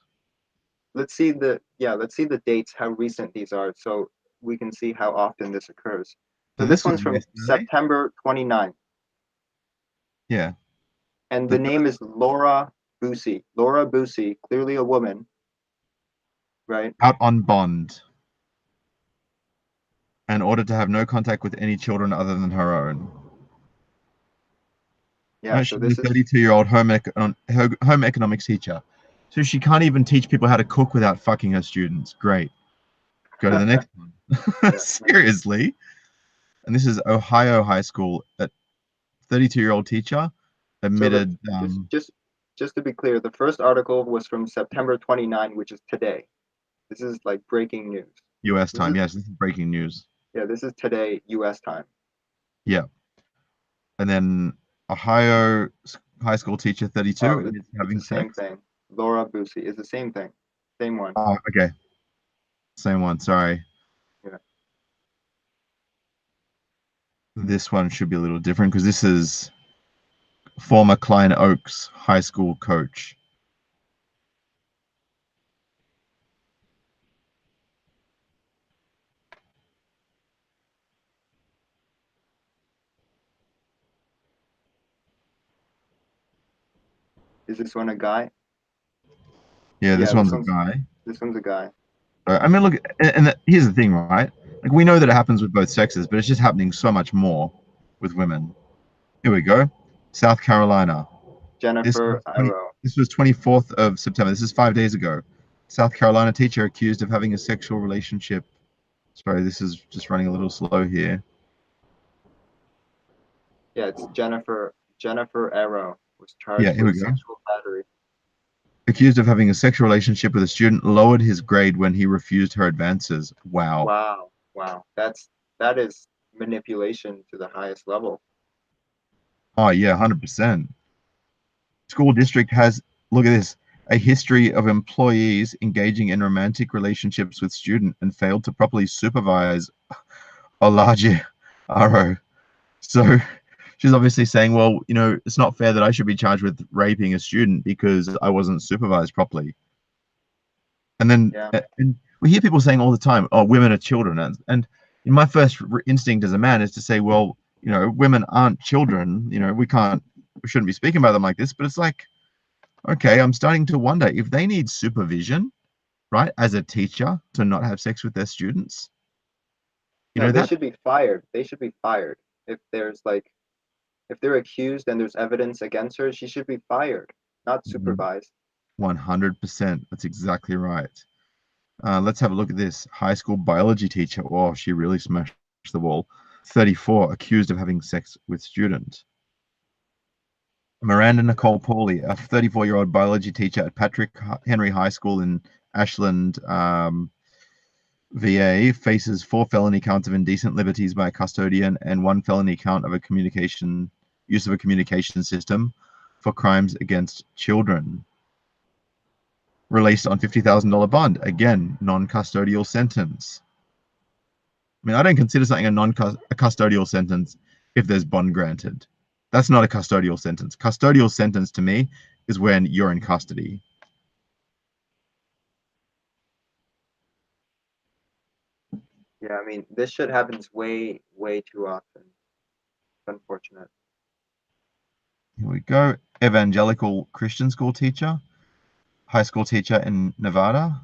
S2: Let's see the dates, how recent these are, so we can see how often this occurs. So this
S1: was
S2: one's from
S1: yesterday.
S2: September 29th.
S1: Yeah.
S2: And the name is Laura Busey. Laura Busey, clearly a woman, right?
S1: Out on bond. In order to have no contact with any children other than her own.
S2: Yeah,
S1: Right,
S2: so
S1: she's
S2: this
S1: a 32-year-old home economics teacher. So she can't even teach people how to cook without fucking her students. Great. Go to the next one.
S2: Yeah.
S1: Seriously. And this is Ohio High School. That 32-year-old teacher admitted.
S2: So just to be clear, the first article was from September 29, which is today. This is like breaking news.
S1: U.S. time. Yes, this is breaking news.
S2: Yeah, this is today, U.S. time.
S1: Yeah. And then Ohio High School teacher 32
S2: Oh,
S1: is
S2: it's
S1: having
S2: the same
S1: sex.
S2: thing. Laura Busey is the same thing. Same one.
S1: Oh, okay. Same one. Sorry.
S2: Yeah.
S1: This one should be a little different because this is former Klein Oaks High School coach.
S2: Is this one a guy?
S1: Yeah, this one's a guy.
S2: This one's a guy.
S1: I mean, look, and here's the thing, right? Like, we know that it happens with both sexes, but it's just happening so much more with women. Here we go. South Carolina.
S2: Jennifer Arrow.
S1: This was 24th of September. This is 5 days ago. South Carolina teacher accused of having a sexual relationship. Sorry, this is just running a little slow here.
S2: Yeah, it's Jennifer Arrow was charged with sexual battery.
S1: Accused of having a sexual relationship with a student, lowered his grade when he refused her advances. Wow.
S2: Wow. That is manipulation to the highest level.
S1: Oh yeah, 100%. School district has, look at this, a history of employees engaging in romantic relationships with student and failed to properly supervise Olaji Aro. So she's obviously saying, well, you know, it's not fair that I should be charged with raping a student because I wasn't supervised properly. And then and we hear people saying all the time, oh, women are children. And my first instinct as a man is to say, well, you know, women aren't children. You know, we shouldn't be speaking about them like this. But it's like, okay, I'm starting to wonder if they need supervision, right, as a teacher to not have sex with their students.
S2: You know, they should be fired. They should be fired. If they're accused and there's evidence against her, she should be fired, not supervised.
S1: 100%. That's exactly right. Let's have a look at this. High school biology teacher. Oh, she really smashed the wall. 34, accused of having sex with student. Miranda Nicole Pauly, a 34-year-old biology teacher at Patrick Henry High School in Ashland, VA, faces 4 felony counts of indecent liberties by a custodian and 1 felony count of use of a communication system for crimes against children. Released on $50,000 bond. Again, non-custodial sentence. I mean, I don't consider something a custodial sentence if there's bond granted. That's not a custodial sentence. Custodial sentence to me is when you're in custody.
S2: Yeah, I mean, this shit happens way, way too often. It's unfortunate.
S1: Here we go. Evangelical Christian school teacher, high school teacher in Nevada.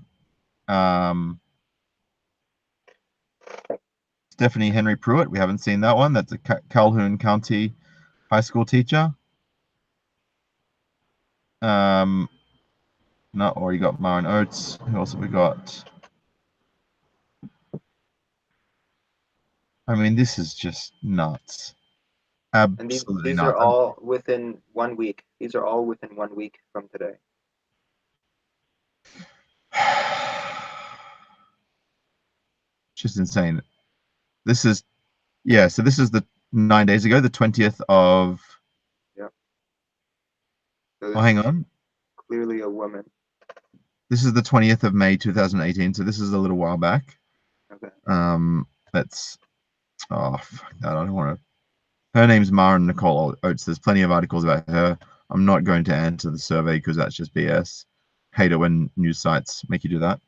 S1: Stephanie Henry Pruitt. We haven't seen that one. That's a Calhoun County high school teacher. No, or you got Maren Oates. Who else have we got? I mean, this is just nuts.
S2: And
S1: Absolutely
S2: these are
S1: nuts.
S2: all within 1 week. These are all within 1 week from today.
S1: Just insane. This is, yeah, so this is the 9 days ago, the 20th of,
S2: Yep. So
S1: oh, hang on.
S2: Clearly a woman.
S1: This is the 20th of May, 2018. So this is a little while back.
S2: Okay.
S1: Let's, oh, fuck that. I don't want to. Her name's Mara Nicole Oates. There's plenty of articles about her. I'm not going to answer the survey because that's just BS. Hate it when news sites make you do that.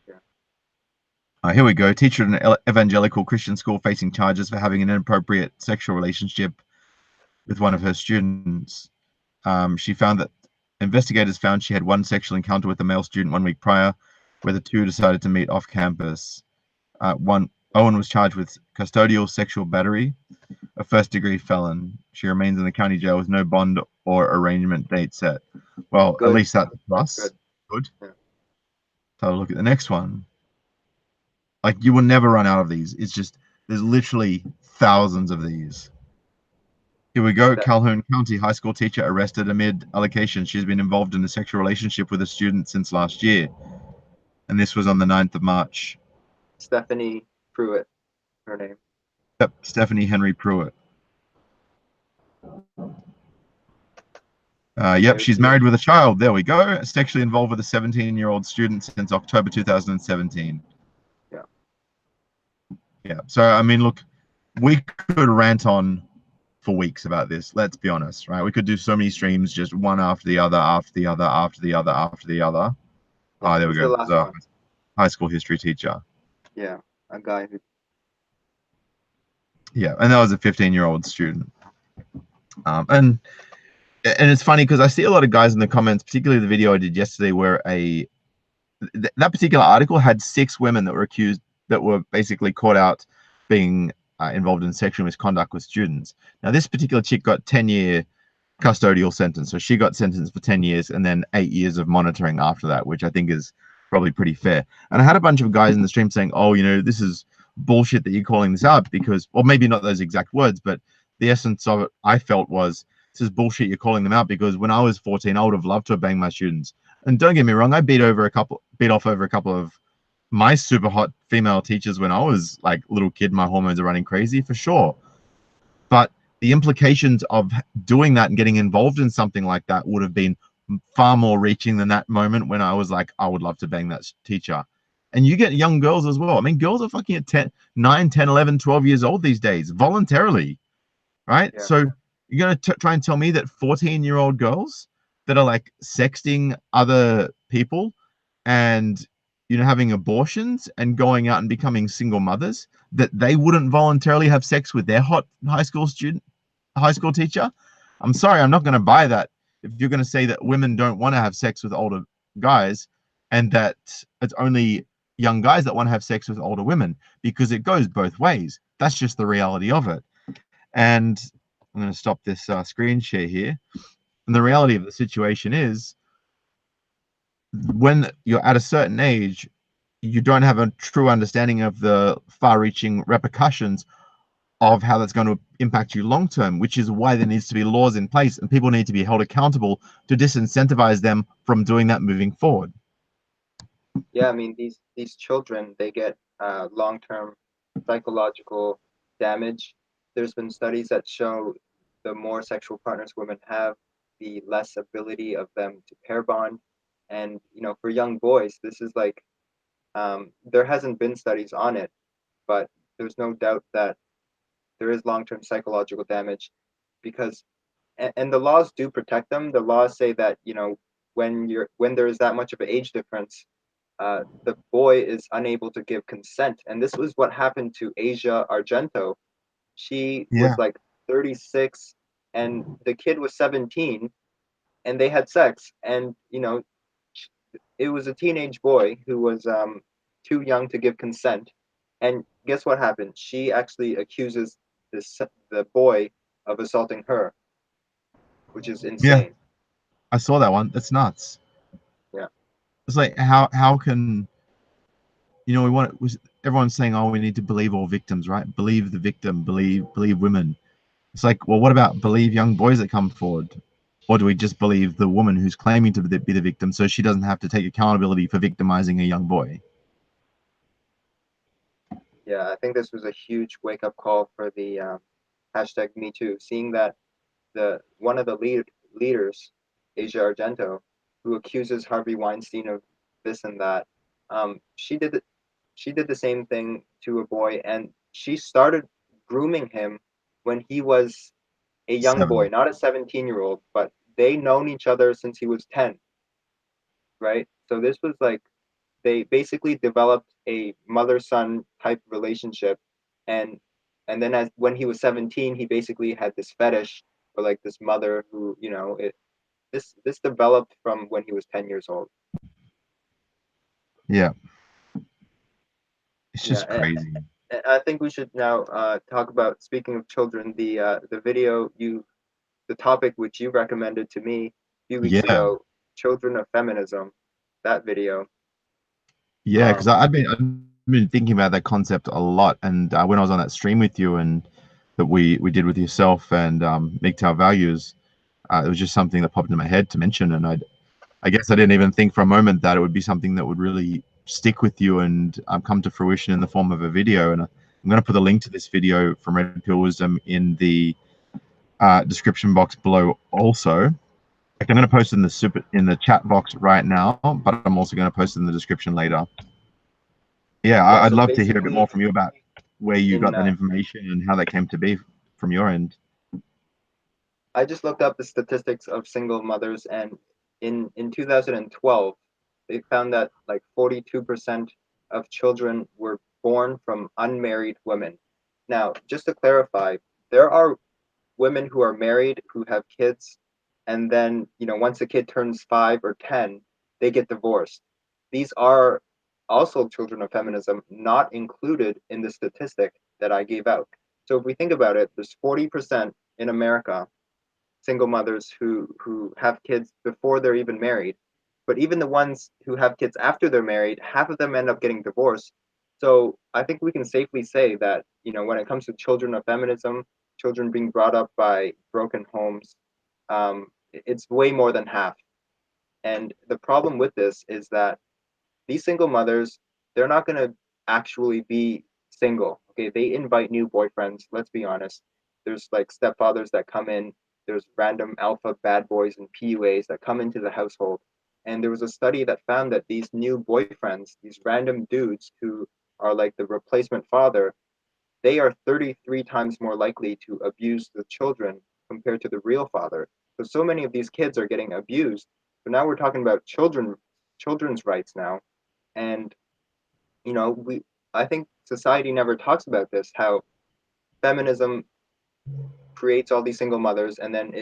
S2: Yeah.
S1: Here we go. Teacher at an evangelical Christian school facing charges for having an inappropriate sexual relationship with one of her students. She found that investigators found she had one sexual encounter with a male student 1 week prior, where the two decided to meet off campus. Owen was charged with custodial sexual battery, a first-degree felon. She remains in the county jail with no bond or arraignment date set. Well,
S2: Good.
S1: At least that's plus. Good.
S2: Yeah.
S1: So look at the next one. Like, you will never run out of these. It's just, there's literally thousands of these. Here we go. Calhoun County high school teacher arrested amid allegations she's been involved in a sexual relationship with a student since last year. And this was on the 9th of March.
S2: Stephanie Pruitt, her name.
S1: Yep, Stephanie Henry Pruitt. Yep, she's married with a child. There we go. Sexually involved with a 17-year-old student since October 2017.
S2: Yeah.
S1: Yeah. So, I mean, look, we could rant on for weeks about this. Let's be honest, right? We could do so many streams, just one after the other, after the other, after the other, after the other.
S2: Yeah,
S1: there we go. The high school history teacher.
S2: Yeah, a guy who.
S1: Yeah, and that was a 15-year-old student. And it's funny because I see a lot of guys in the comments, particularly the video I did yesterday, where that particular article had 6 women that were accused, that were basically caught out being involved in sexual misconduct with students. Now, this particular chick got 10-year custodial sentence. So she got sentenced for 10 years and then 8 years of monitoring after that, which I think is probably pretty fair. And I had a bunch of guys in the stream saying, oh, you know, this is bullshit that you're calling this out because, or maybe not those exact words, but the essence of it I felt was, this is bullshit you're calling them out because when I was 14, I would have loved to have banged my students. And don't get me wrong, I beat off over a couple of my super hot female teachers when I was like a little kid. My hormones are running crazy for sure. But the implications of doing that and getting involved in something like that would have been far more reaching than that moment when I was like, I would love to bang that teacher. And you get young girls as well. I mean, girls are fucking at 9, 10, 11, 12 years old these days, voluntarily, right? Yeah. So you're going to try and tell me that 14-year-old girls that are like sexting other people and, you know, having abortions and going out and becoming single mothers, that they wouldn't voluntarily have sex with their hot high school teacher? I'm sorry, I'm not going to buy that. If you're going to say that women don't want to have sex with older guys and that it's only young guys that want to have sex with older women, because it goes both ways. That's just the reality of it. And I'm going to stop this screen share here. And the reality of the situation is, when you're at a certain age, you don't have a true understanding of the far-reaching repercussions of how that's going to impact you long term, which is why there needs to be laws in place and people need to be held accountable to disincentivize them from doing that moving forward.
S2: Yeah, I mean, these children, they get long-term psychological damage. There's been studies that show the more sexual partners women have, the less ability of them to pair bond. And, you know, for young boys, this is like, there hasn't been studies on it, but there's no doubt that there is long-term psychological damage because, and the laws do protect them. The laws say that, you know, when there is that much of an age difference, the boy is unable to give consent. And this was what happened to Asia Argento. She was like 36 and the kid was 17 and they had sex. And, you know, it was a teenage boy who was too young to give consent. And guess what happened? She actually accuses the boy of assaulting her, which is insane.
S1: Yeah, I saw that one. That's nuts.
S2: Yeah.
S1: It's like, how can, you know, everyone's saying, oh, we need to believe all victims, right? Believe the victim, believe women. It's like, well, what about believe young boys that come forward? Or do we just believe the woman who's claiming to be the victim so she doesn't have to take accountability for victimizing a young boy?
S2: Yeah, I think this was a huge wake-up call for the hashtag Me Too, seeing that one of the leaders, Asia Argento, who accuses Harvey Weinstein of this and that, she did the same thing to a boy, and she started grooming him when he was a young boy,
S1: 7.
S2: not a 17-year-old, but they known each other since he was 10, right? So this was like they basically developed a mother-son type relationship, and then when he was 17, he basically had this fetish for like this mother who, this developed from when he was 10 years old.
S1: Yeah. It's
S2: Yeah,
S1: just crazy.
S2: and I think we should now talk about, speaking of children, the video the topic which you recommended to me a few weeks
S1: Yeah.
S2: ago, Children of Feminism, that video.
S1: Yeah, because I've been thinking about that concept a lot, and when I was on that stream with you, and that we did with yourself and MGTOW Values, it was just something that popped into my head to mention, and I guess I didn't even think for a moment that it would be something that would really stick with you and come to fruition in the form of a video. And I'm going to put a link to this video from Red Pill Wisdom in the description box below also. Like, I'm going to post it in the chat box right now, but I'm also going to post it in the description later. Yeah,
S2: Yeah,
S1: I'd
S2: so
S1: love to hear a bit
S2: basically
S1: more from you about where you
S2: in
S1: got that information and how that came to be from your end.
S2: I just looked up the statistics of single mothers, and in 2012, they found that like 42% of children were born from unmarried women. Now, just to clarify, there are women who are married who have kids, and then, once a kid turns 5 or 10, they get divorced. These are also children of feminism, not included in the statistic that I gave out. So if we think about it, there's 40% in America single mothers who have kids before they're even married. But even the ones who have kids after they're married, half of them end up getting divorced. So I think we can safely say that, when it comes to children of feminism, children being brought up by broken homes, it's way more than half. And the problem with this is that these single mothers, they're not going to actually be single. Okay, they invite new boyfriends. Let's be honest. There's like stepfathers that come in. There's random alpha bad boys and PUAs that come into the household. And there was a study that found that these new boyfriends, these random dudes who are like the replacement father, they are 33 times more likely to abuse the children compared to the real father. So many of these kids are getting abused. So now we're talking about children's rights now. And we I think society never talks about this, how feminism creates all these single mothers, and then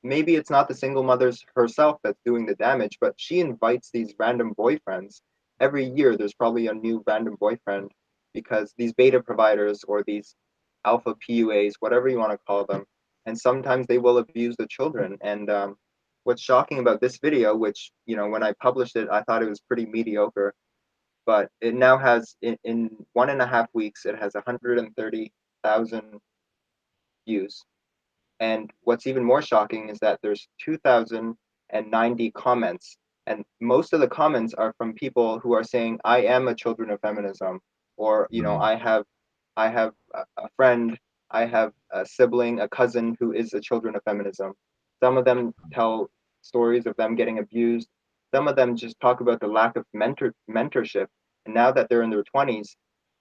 S2: maybe it's not the single mothers herself that's doing the damage, but she invites these random boyfriends. Every year there's probably a new random boyfriend, because these beta providers or these alpha PUAs, whatever you want to call them, and sometimes they will abuse the children. And what's shocking about this video, which, when I published it, I thought it was pretty mediocre, but it now has, in 1.5 weeks, it has 130,000 views. And what's even more shocking is that there's 2,090 comments, and most of the comments are from people who are saying, "I am a children of feminism," or, I have a friend, I have a sibling, a cousin who is a children of feminism. Some of them tell stories of them getting abused. Some of them just talk about the lack of mentorship. And now that they're in their 20s,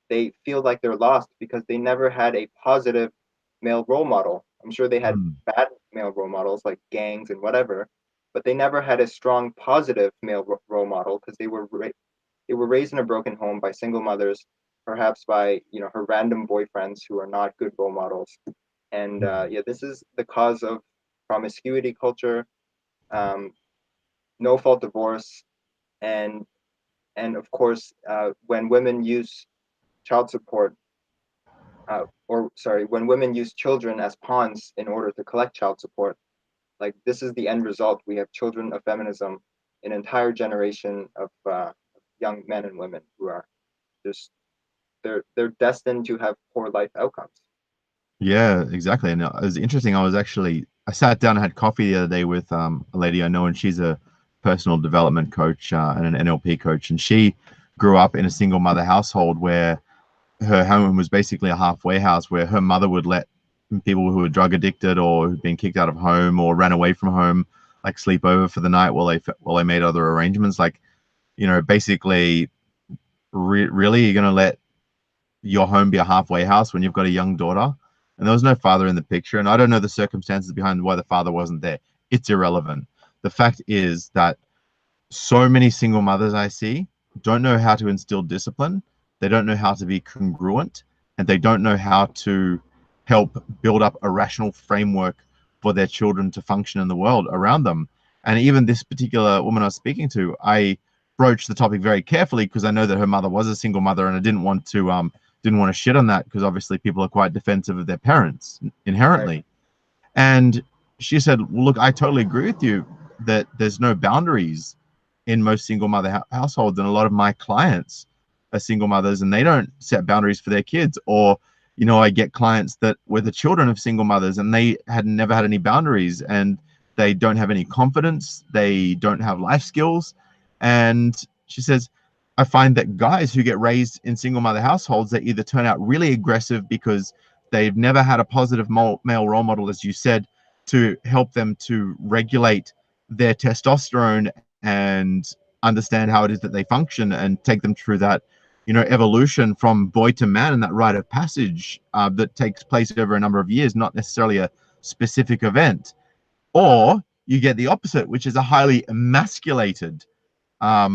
S2: they feel like they're lost because they never had a positive male role model. I'm sure they had bad male role models like gangs and whatever, but they never had a strong positive male role model because they were raised in a broken home by single mothers, perhaps by, her random boyfriends who are not good role models. And yeah, this is the cause of promiscuity culture, no fault divorce, and of course, when women use child support, when women use children as pawns in order to collect child support, like, this is the end result. We have children of feminism, an entire generation of young men and women who are just they're destined to have poor life outcomes.
S1: Yeah, exactly. And it was interesting. I sat down and had coffee the other day with a lady I know, and she's a personal development coach and an NLP coach, and she grew up in a single mother household where her home was basically a halfway house, where her mother would let people who were drug addicted or who'd been kicked out of home or ran away from home like sleep over for the night while they made other arrangements. Like, basically, really, you're gonna let your home be a halfway house when you've got a young daughter? And there was no father in the picture, and I don't know the circumstances behind why the father wasn't there. It's irrelevant. The fact is that so many single mothers I see don't know how to instill discipline, they don't know how to be congruent, and they don't know how to help build up a rational framework for their children to function in the world around them. And even this particular woman I was speaking to, I broached the topic very carefully because I know that her mother was a single mother, and I didn't want to shit on that because obviously people are quite defensive of their parents inherently. Right. And she said, well, look, I totally agree with you that there's no boundaries in most single mother households, and a lot of my clients are single mothers and they don't set boundaries for their kids. Or I get clients that were the children of single mothers and they had never had any boundaries, and they don't have any confidence, they don't have life skills. And she says, I find that guys who get raised in single mother households, they either turn out really aggressive because they've never had a positive male role model, as you said, to help them to regulate their testosterone and understand how it is that they function and take them through that, evolution from boy to man, and that rite of passage that takes place over a number of years, not necessarily a specific event. Or you get the opposite, which is a highly emasculated, a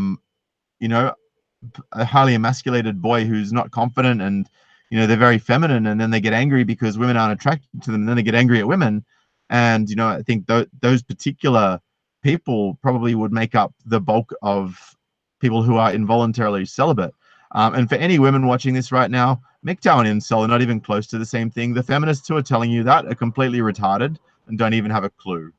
S1: highly emasculated boy who's not confident, and they're very feminine, and then they get angry because women aren't attracted to them, and then they get angry at women. And I think those particular people probably would make up the bulk of people who are involuntarily celibate. And for any women watching this right now, MGTOW and incel are not even close to the same thing. The feminists who are telling you that are completely retarded and don't even have a clue.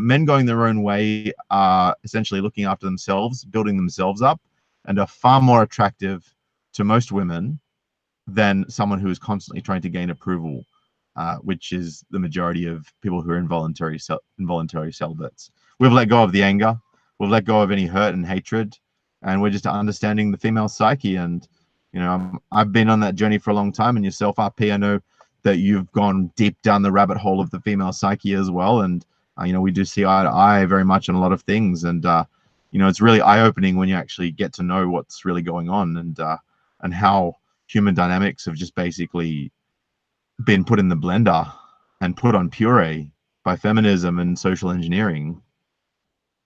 S1: Men going their own way are essentially looking after themselves, building themselves up, and are far more attractive to most women than someone who is constantly trying to gain approval, which is the majority of people who are involuntary celibates. We've let go of the anger, we've let go of any hurt and hatred, and we're just understanding the female psyche. And I've been on that journey for a long time, and yourself, RP, I know that you've gone deep down the rabbit hole of the female psyche as well. And we do see eye to eye very much on a lot of things, and it's really eye-opening when you actually get to know what's really going on, and how human dynamics have just basically been put in the blender and put on puree by feminism and social engineering.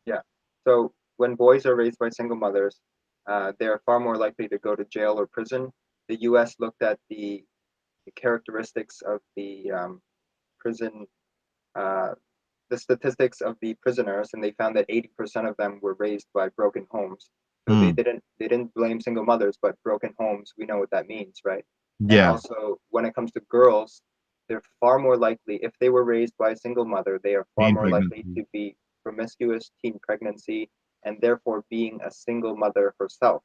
S2: Yeah. So when boys are raised by single mothers, they are far more likely to go to jail or prison. The U.S. looked at the characteristics of the prison, the statistics of the prisoners, and they found that 80% of them were raised by broken homes. So they didn't blame single mothers, but broken homes, we know what that means, right? Yeah. And also, when it comes to girls, they're far more likely, if they were raised by a single mother, they are far more likely to be promiscuous, teen pregnancy, and therefore being a single mother herself.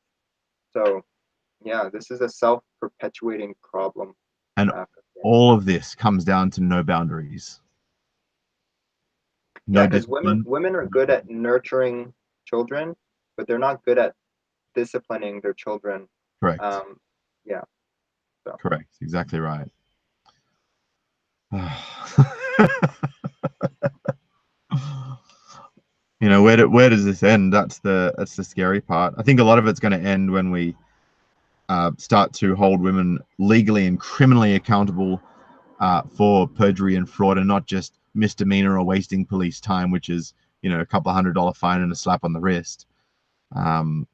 S2: So, yeah, this is a self-perpetuating problem.
S1: And all of this comes down to no boundaries.
S2: Yeah, because women are good at nurturing children, but they're not good at disciplining their children.
S1: Correct.
S2: Yeah. So.
S1: Correct. Exactly right. Where does this end? That's the scary part. I think a lot of it's going to end when we start to hold women legally and criminally accountable for perjury and fraud, and not just misdemeanor or wasting police time, which is a couple of $100 fine and a slap on the wrist. And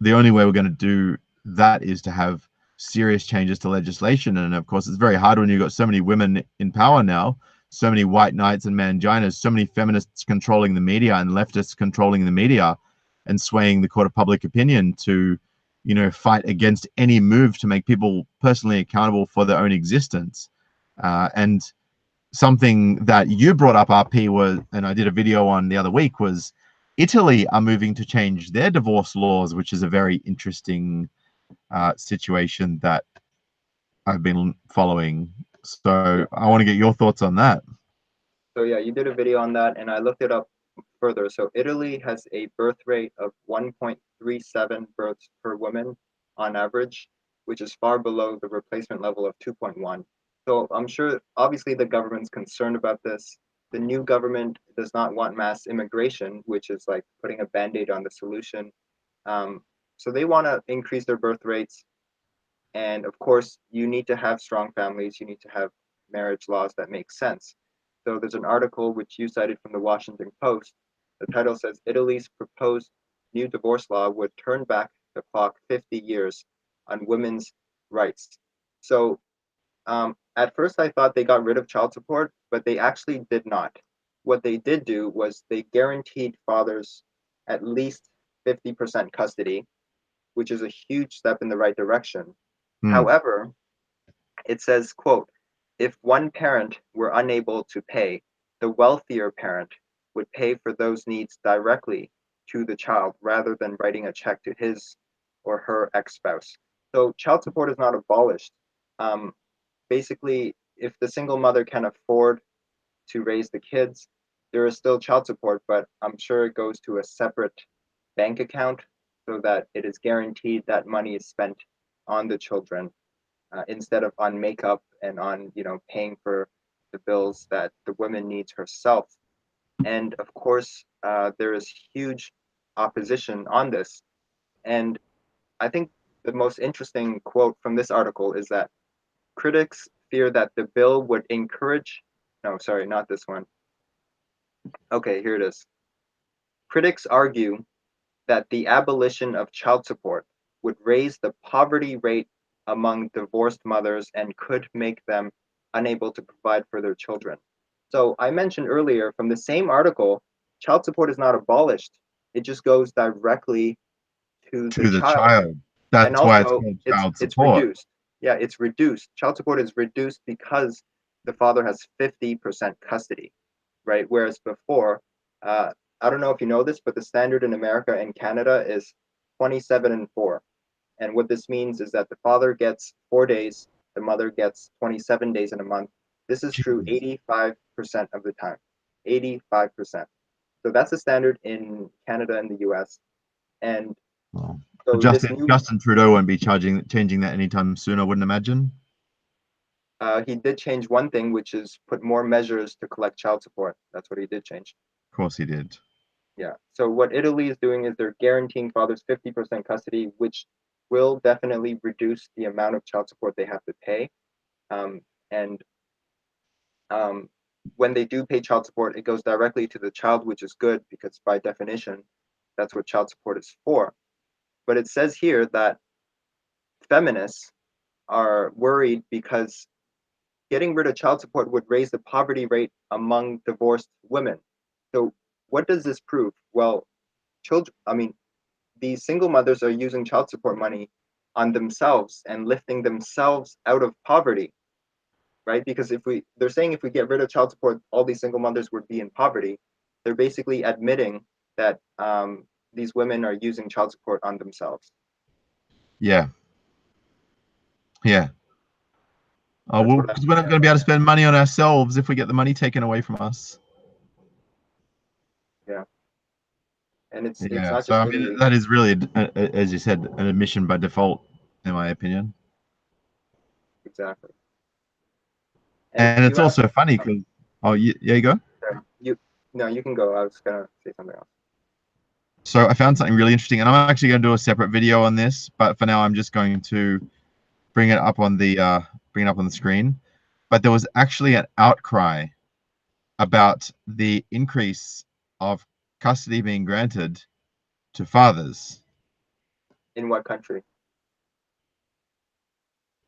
S1: the only way we're going to do that is to have serious changes to legislation. And of course, it's very hard when you've got so many women in power now, so many white knights and manginas, so many feminists controlling the media and leftists controlling the media and swaying the court of public opinion to, fight against any move to make people personally accountable for their own existence. And something that you brought up, RP, was, and I did a video on the other week, was Italy are moving to change their divorce laws, which is a very interesting situation that I've been following. So I want to get your thoughts on that.
S2: So yeah, you did a video on that, and I looked it up further. So Italy has a birth rate of 1.37 births per woman on average, which is far below the replacement level of 2.1. So I'm sure, obviously, the government's concerned about this. The new government does not want mass immigration, which is like putting a band-aid on the solution. So they want to increase their birth rates. And of course, you need to have strong families. You need to have marriage laws that make sense. So there's an article which you cited from the Washington Post. The title says Italy's proposed new divorce law would turn back the clock 50 years on women's rights. So at first I thought they got rid of child support, but they actually did not. What they did do was they guaranteed fathers at least 50% custody, which is a huge step in the right direction. However, it says, quote, if one parent were unable to pay, the wealthier parent would pay for those needs directly to the child rather than writing a check to his or her ex-spouse. So child support is not abolished. Basically, if the single mother can afford to raise the kids, there is still child support, but I'm sure it goes to a separate bank account so that it is guaranteed that money is spent on the children instead of on makeup and on, you know, paying for the bills that the woman needs herself. And of course, there is huge opposition on this. And I think the most interesting quote from this article is that critics fear that the bill would encourage, no, sorry, not this one. Okay, here it is. Critics argue that the abolition of child support would raise the poverty rate among divorced mothers and could make them unable to provide for their children. So I mentioned earlier from the same article, child support is not abolished. It just goes directly to the child.
S1: That's
S2: and
S1: why it's
S2: also
S1: called child
S2: it's
S1: support.
S2: reduced. Yeah, it's reduced. Child support is reduced because the father has 50% custody, right? Whereas before, I don't know if you know this, but the standard in America and Canada is 27 and 4. And what this means is that the father gets 4 days, the mother gets 27 days in a month. This is true 85% of the time. 85%. So that's the standard in Canada and the US. And
S1: Well,
S2: so
S1: Justin Trudeau won't be changing that anytime soon, I wouldn't imagine.
S2: He did change one thing, which is put more measures to collect child support. That's what he did change.
S1: Of course he did.
S2: Yeah. So what Italy is doing is they're guaranteeing fathers 50% custody, which will definitely reduce the amount of child support they have to pay. When they do pay child support, it goes directly to the child, which is good because by definition, that's what child support is for. But it says here that feminists are worried because getting rid of child support would raise the poverty rate among divorced women. So what does this prove? Well, these single mothers are using child support money on themselves and lifting themselves out of poverty, right? Because they're saying if we get rid of child support, all these single mothers would be in poverty. They're basically admitting that these women are using child support on themselves.
S1: Yeah. Yeah. Oh, well, because we're not going to be able to spend money on ourselves if we get the money taken away from us.
S2: Yeah. And it's
S1: Yeah.
S2: not
S1: So,
S2: just
S1: I mean,
S2: Italy.
S1: that is really, as you said, an admission by default, in my opinion.
S2: Exactly.
S1: And it's also funny because, yeah, you go.
S2: No, you can go. I was going to say something else.
S1: So I found something really interesting, and I'm actually going to do a separate video on this, but for now I'm just going to bring it up on the screen. But there was actually an outcry about the increase of custody being granted to fathers.
S2: In what country?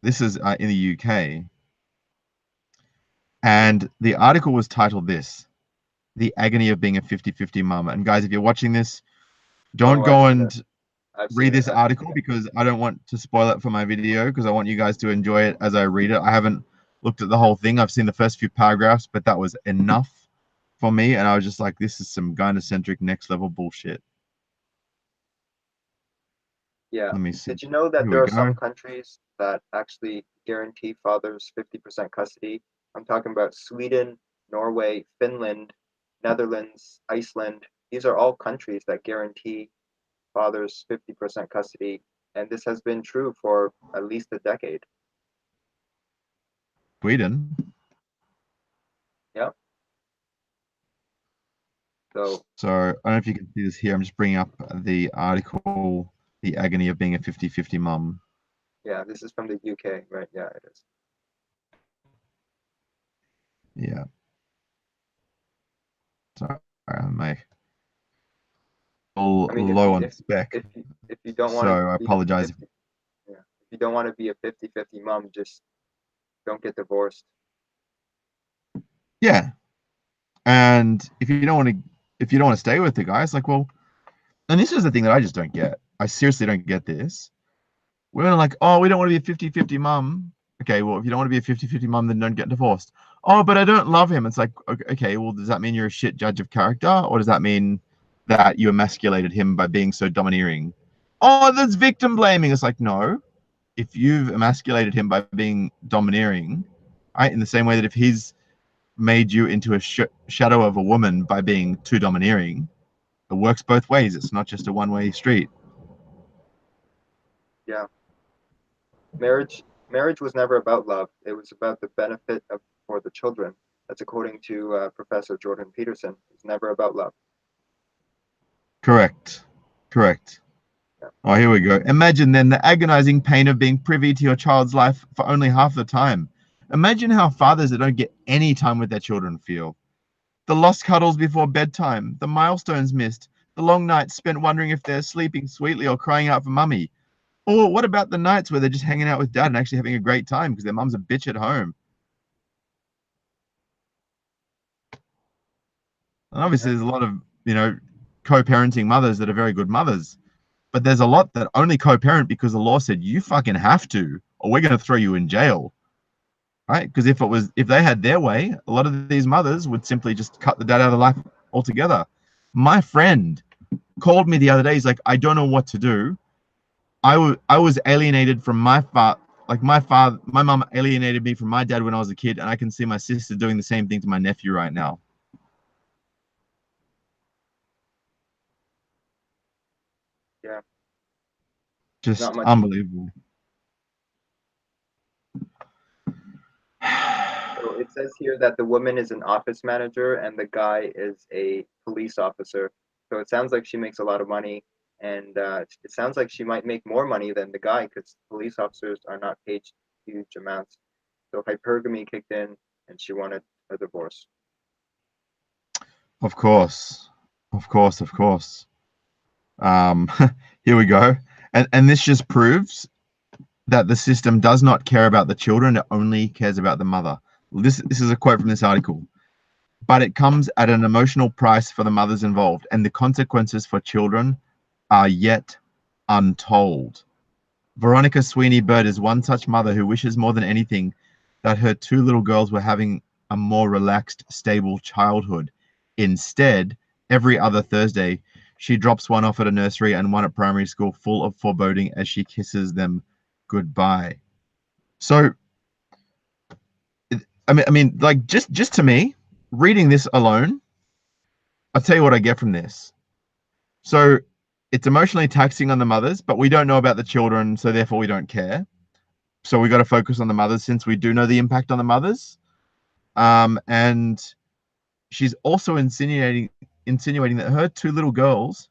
S1: This is in the UK. And the article was titled this, The Agony of Being a 50-50 Mum. And guys, if you're watching this, don't go and read this article because I don't want to spoil it for my video because I want you guys to enjoy it as I read it. I haven't looked at the whole thing. I've seen the first few paragraphs, but that was enough for me, and I was just like, this is some gynocentric next level bullshit.
S2: Yeah.
S1: Let me see.
S2: Did you know that
S1: Here
S2: there
S1: we
S2: are some
S1: go.
S2: countries that actually guarantee fathers 50% custody? I'm talking about Sweden, Norway, Finland, Netherlands, Iceland. These are all countries that guarantee fathers 50% custody, and this has been true for at least a decade.
S1: Sweden.
S2: Yep. So
S1: I don't know if you can see this here. I'm just bringing up the article, The Agony of Being a 50-50 Mum.
S2: yeah, this is from the UK, right? Yeah, it is.
S1: Yeah. Sorry, my
S2: I mean,
S1: low on spec.
S2: if you don't want
S1: So
S2: to
S1: I
S2: be
S1: apologize.
S2: 50, yeah, if you don't want to be a 50-50 mom, just don't get divorced.
S1: Yeah. And if you don't want to stay with the guy, it's like, well, and this is the thing that I just don't get. I seriously don't get this. Women are like, oh, we don't want to be a 50-50 mum. Okay, well, if you don't want to be a 50-50 mum, then don't get divorced. Oh, but I don't love him. It's like, okay, well, does that mean you're a shit judge of character? Or does that mean that you emasculated him by being so domineering? Oh, that's victim blaming. It's like, no. If you've emasculated him by being domineering, right, in the same way that if he's made you into a shadow of a woman by being too domineering, it works both ways. It's not just a one-way street.
S2: Yeah, marriage was never about love. It was about the benefit of for the children. That's according to Professor Jordan Peterson. It's never about love.
S1: Correct. Correct.
S2: Yeah.
S1: Oh, here we go. Imagine then the agonizing pain of being privy to your child's life for only half the time. Imagine how fathers that don't get any time with their children feel. The lost cuddles before bedtime, the milestones missed, the long nights spent wondering if they're sleeping sweetly or crying out for mummy. Or what about the nights where they're just hanging out with dad and actually having a great time because their mum's a bitch at home? And obviously, there's a lot of, co-parenting mothers that are very good mothers. But there's a lot that only co-parent because the law said you fucking have to, or we're going to throw you in jail, right? Because if they had their way, a lot of these mothers would simply just cut the dad out of life altogether. My friend called me the other day. He's like, I don't know what to do. I was alienated from my father. Like my mom alienated me from my dad when I was a kid, and I can see my sister doing the same thing to my nephew right now.
S2: Yeah.
S1: Just
S2: Not much.
S1: unbelievable.
S2: So it says here that the woman is an office manager and the guy is a police officer. So it sounds like she makes a lot of money, and it sounds like she might make more money than the guy because police officers are not paid huge amounts. So hypergamy kicked in, and she wanted a divorce.
S1: Of course, of course, of course. Here we go, and this just proves that the system does not care about the children; it only cares about the mother. This is a quote from this article. But it comes at an emotional price for the mothers involved, and the consequences for children are yet untold. Veronica Sweeney Bird is one such mother who wishes more than anything that her two little girls were having a more relaxed, stable childhood. Instead, every other Thursday, she drops one off at a nursery and one at primary school, full of foreboding as she kisses them goodbye. So, I mean, like just to me, reading this alone, I'll tell you what I get from this. So it's emotionally taxing on the mothers, but we don't know about the children, so therefore we don't care. So we got to focus on the mothers since we do know the impact on the mothers. And she's also insinuating that her two little girls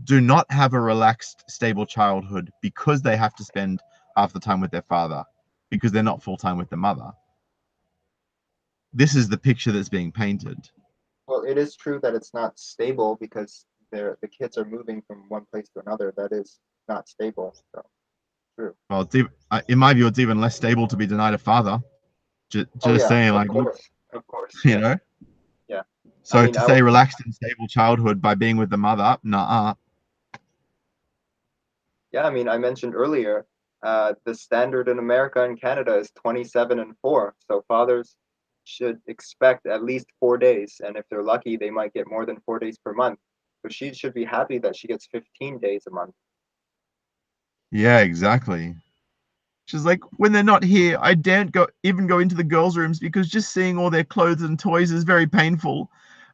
S1: do not have a relaxed, stable childhood because they have to spend half the time with their father because they're not full time with the mother. This is the picture that's being painted.
S2: Well, it is true that it's not stable because the kids are moving from one place to another. That is not stable. So true.
S1: Well, it's even, in my view, it's even less stable to be denied a father. Just
S2: Oh yeah,
S1: saying,
S2: of
S1: like, look,
S2: course, of course.
S1: you
S2: Yes.
S1: know.
S2: Yeah. I
S1: So
S2: mean,
S1: to say relaxed and stable childhood by being with the mother, nah.
S2: yeah, I mean, I mentioned earlier, the standard in America and Canada is 27 and 4. So fathers should expect at least 4 days, and if they're lucky, they might get more than 4 days per month. So she should be happy that she gets 15 days a month.
S1: Yeah, exactly. She's like, when they're not here, I daren't even go into the girls' rooms because just seeing all their clothes and toys is very painful.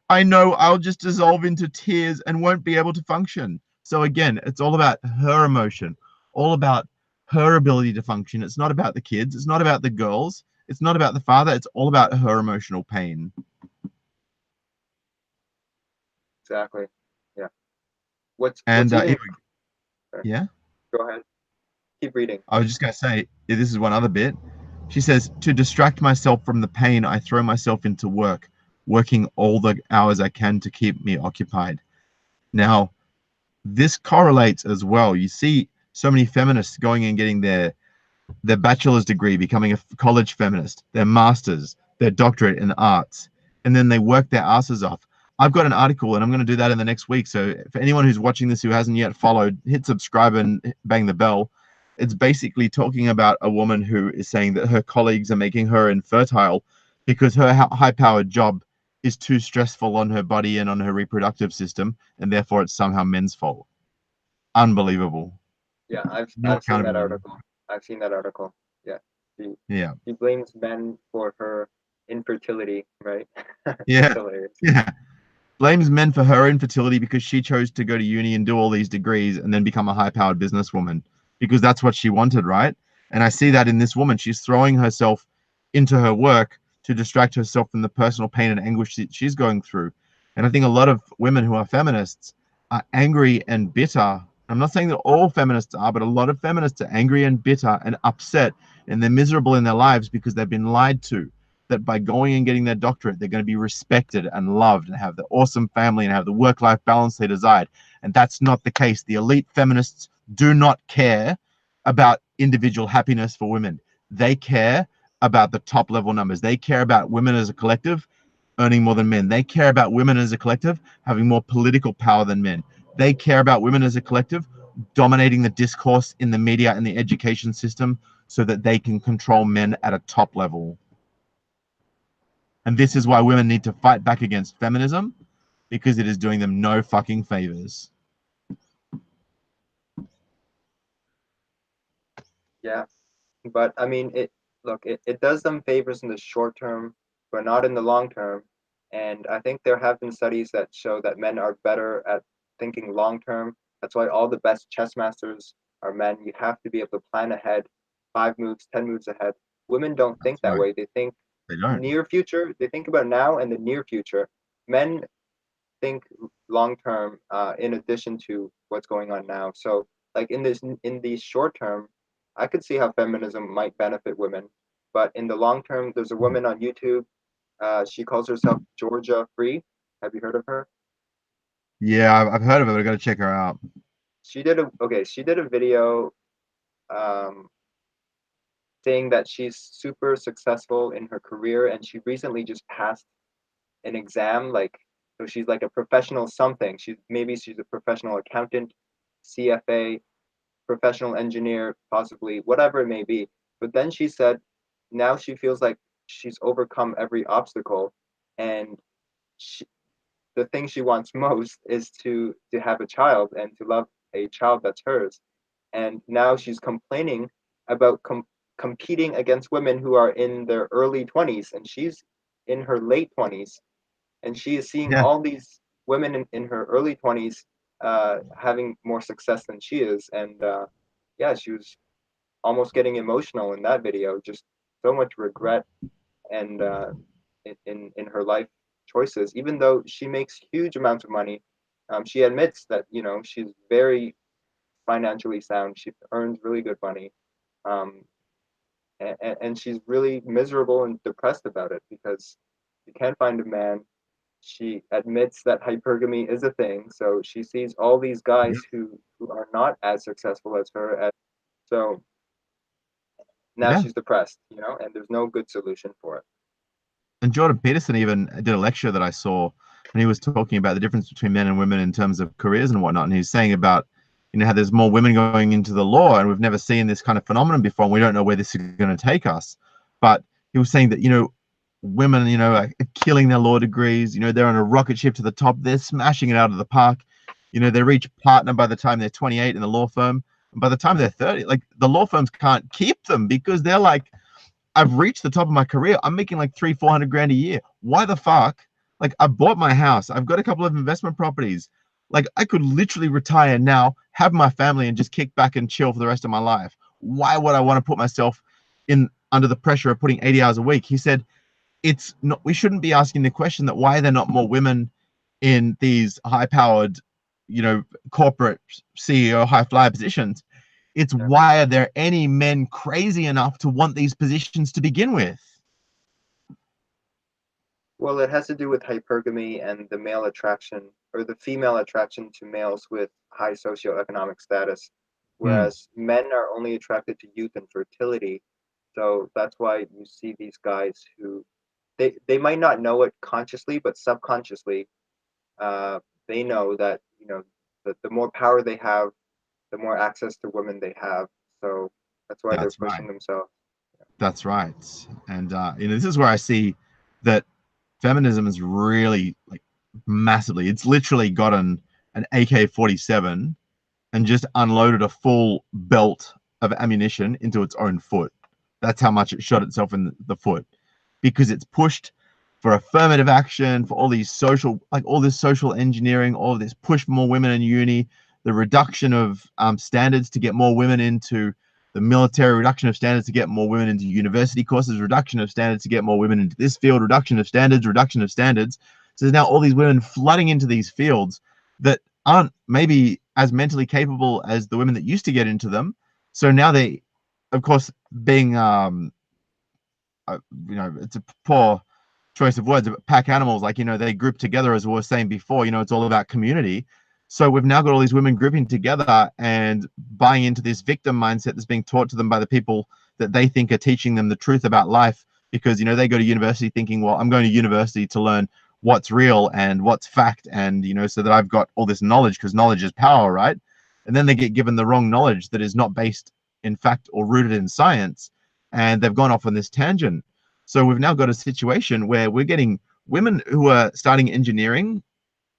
S1: I know I'll just dissolve into tears and won't be able to function. So again, it's all about her emotion, all about her ability to function. It's not about the kids. It's not about the girls. It's not about the father. It's all about her emotional pain.
S2: Exactly. Yeah. What's
S1: And
S2: even
S1: yeah,
S2: go ahead. Keep reading.
S1: I was just going to say, this is one other bit. She says, to distract myself from the pain, I throw myself into work, working all the hours I can to keep me occupied. Now, this correlates as well. You see so many feminists going and getting their bachelor's degree, becoming a college feminist, their master's, their doctorate in arts, and then they work their asses off. I've got an article, and I'm going to do that in the next week. So for anyone who's watching this who hasn't yet followed, hit subscribe and bang the bell. It's basically talking about a woman who is saying that her colleagues are making her infertile because her high-powered job is too stressful on her body and on her reproductive system, and therefore it's somehow men's fault. Unbelievable.
S2: Yeah,
S1: Not
S2: I've seen that
S1: accountable.
S2: article. I've seen that article. Yeah. She
S1: Yeah.
S2: she blames men for her infertility, right?
S1: Yeah.
S2: It's hilarious.
S1: Yeah. Blames men for her infertility because she chose to go to uni and do all these degrees and then become a high-powered businesswoman because that's what she wanted, right? And I see that in this woman. She's throwing herself into her work to distract herself from the personal pain and anguish that she's going through. And I think a lot of women who are feminists are angry and bitter. I'm not saying that all feminists are, but a lot of feminists are angry and bitter and upset, and they're miserable in their lives because they've been lied to that by going and getting their doctorate, they're going to be respected and loved and have the awesome family and have the work-life balance they desired. And that's not the case. The elite feminists do not care about individual happiness for women. They care about the top level numbers. They care about women as a collective earning more than men. They care about women as a collective having more political power than men. They care about women as a collective dominating the discourse in the media and the education system so that they can control men at a top level. And this is why women need to fight back against feminism, because it is doing them no fucking favors.
S2: Yeah. But I mean, it does them favors in the short term, but not in the long term. And I think there have been studies that show that men are better at thinking long term. That's why all the best chess masters are men. You have to be able to plan ahead, 5 moves, 10 moves ahead. Women don't think
S1: That's
S2: that
S1: right.
S2: way. They think
S1: They don't.
S2: near future. They think about now and the near future. Men think long term, in addition to what's going on now. So like in the short term, I could see how feminism might benefit women, but in the long term, there's a woman on YouTube. She calls herself Georgia Free. Have you heard of her?
S1: Yeah, I've heard of it, but I got to check her out.
S2: She did a video, um, saying that she's super successful in her career, and she recently just passed an exam. Like, so she's like a professional something. She's a professional accountant, CFA, professional engineer, possibly, whatever it may be. But then she said now she feels like she's overcome every obstacle, and she, the thing she wants most is to have a child and to love a child that's hers. And now she's complaining about competing against women who are in their early 20s, and she's in her late 20s, and she is seeing
S1: Yeah,
S2: all these women in her early 20s, having more success than she is. And yeah, she was almost getting emotional in that video, just so much regret and in her life choices. Even though she makes huge amounts of money, she admits that she's very financially sound. She earns really good money, um, and she's really miserable and depressed about it because she can't find a man. She admits that hypergamy is a thing, so she sees all these
S1: yeah.
S2: guys who are not as successful as her. So now
S1: Yeah.
S2: she's depressed, and there's no good solution for it.
S1: And Jordan Peterson even did a lecture that I saw, and he was talking about the difference between men and women in terms of careers and whatnot. And he's saying about, how there's more women going into the law, and we've never seen this kind of phenomenon before, and we don't know where this is going to take us. But he was saying that, women, you know, are killing their law degrees. You know, they're on a rocket ship to the top. They're smashing it out of the park. You know, they reach partner by the time they're 28 in the law firm. And by the time they're 30, like the law firms can't keep them because they're like, I've reached the top of my career. I'm making like 300-400 grand a year. Why the fuck? Like, I bought my house. I've got a couple of investment properties. Like, I could literally retire now, have my family, and just kick back and chill for the rest of my life. Why would I want to put myself in under the pressure of putting 80 hours a week? He said, it's not, we shouldn't be asking the question that why are there not more women in these high-powered, you know, corporate CEO high flyer positions. It's why are there any men crazy enough to want these positions to begin with?
S2: Well, it has to do with hypergamy and the male attraction or the female attraction to males with high socioeconomic status, whereas men are only attracted to youth and fertility. So that's why you see these guys who they might not know it consciously, but subconsciously, they know that, you know, the more power they have, the more access to women they have. So that's why they're pushing themselves.
S1: That's right. And you know, this is where I see that feminism is really like massively. It's literally gotten an AK-47 and just unloaded a full belt of ammunition into its own foot. That's how much it shot itself in the foot, because it's pushed for affirmative action, for all these social, like all this social engineering, all of this push for more women in uni, the reduction of standards to get more women into the military, reduction of standards to get more women into university courses, reduction of standards to get more women into this field, reduction of standards, reduction of standards. So there's now all these women flooding into these fields that aren't maybe as mentally capable as the women that used to get into them. So now they, of course, being, you know, it's a poor choice of words, but pack animals, like, you know, they group together, as we were saying before, you know, it's all about community. So we've now got all these women grouping together and buying into this victim mindset that's being taught to them by the people that they think are teaching them the truth about life, because, you know, they go to university thinking, well, I'm going to university to learn what's real and what's fact, and, you know, so that I've got all this knowledge, because knowledge is power, right? And then they get given the wrong knowledge that is not based in fact or rooted in science, and they've gone off on this tangent. So we've now got a situation where we're getting women who are starting engineering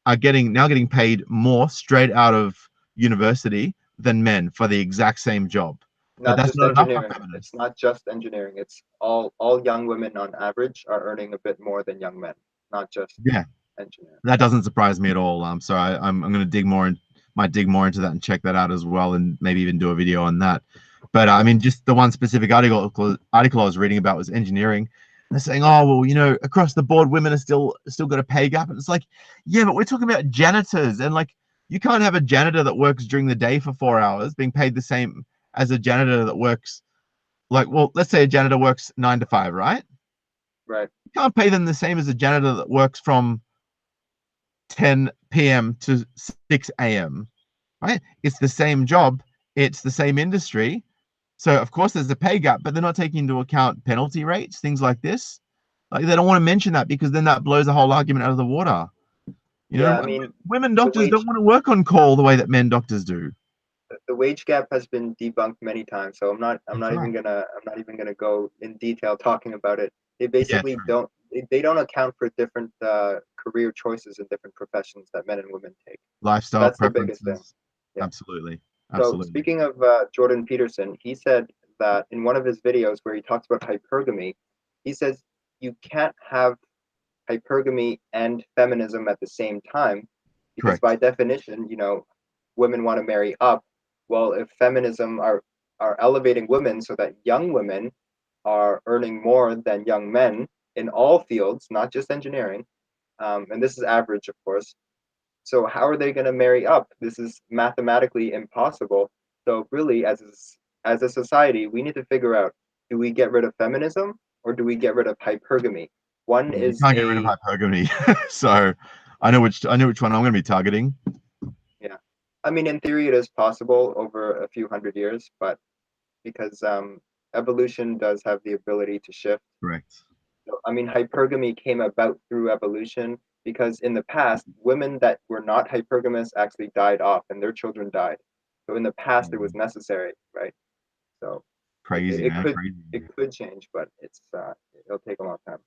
S1: are getting paid more straight out of university than men for the exact same job. But
S2: Not
S1: that's
S2: just
S1: not enough for
S2: engineering.
S1: feminists.
S2: It's not just engineering. It's all young women on average are earning a bit more than young men, not just
S1: Yeah,
S2: engineering.
S1: that doesn't surprise me at all. So I'm going to dig more into that and check that out as well, and maybe even do a video on that. But I mean, just the one specific article I was reading about was engineering. And they're saying, oh well, you know, across the board, women are still got a pay gap, and it's like, yeah, but we're talking about janitors, and like, you can't have a janitor that works during the day for 4 hours being paid the same as a janitor that works, like, well, let's say a janitor works 9 to 5, right?
S2: Right.
S1: You can't pay them the same as a janitor that works from 10 p.m. to 6 a.m. Right? It's the same job, it's the same industry. So of course there's a pay gap, but they're not taking into account penalty rates, things like this. Like, they don't want to mention that, because then that blows the whole argument out of the water. You
S2: Yeah,
S1: know,
S2: I mean,
S1: women
S2: the
S1: doctors don't
S2: wage
S1: want to work on call the way that men doctors do.
S2: the wage gap has been debunked many times, so I'm
S1: That's
S2: not
S1: right.
S2: even gonna go in detail talking about it. They
S1: Yeah,
S2: basically
S1: true.
S2: they don't account for different career choices and different professions that men and women take.
S1: Lifestyle
S2: That's the biggest thing.
S1: preferences.
S2: Yeah.
S1: Absolutely.
S2: So
S1: Absolutely.
S2: speaking of Jordan Peterson, he said that in one of his videos where he talks about hypergamy, he says you can't have hypergamy and feminism at the same time, because by
S1: Correct.
S2: definition, you know, women want to marry up. Well, if feminism are elevating women so that young women are earning more than young men in all fields, not just engineering, and this is average, of course. So how are they going to marry up? This is mathematically impossible. So really, as a society, we need to figure out: do we get rid of feminism or do we get rid of hypergamy? One
S1: You
S2: is
S1: can't get rid of
S2: a
S1: hypergamy. So I know which one I'm going to be targeting.
S2: yeah. I mean, in theory, it is possible over a few hundred years, but because evolution does have the ability to shift.
S1: Correct.
S2: So, I mean, hypergamy came about through evolution because in the past, women that were not hypergamous actually died off and their children died. So in the past, it was necessary, right? So
S1: Crazy, man. Crazy.
S2: it could change, but it'll take a long time.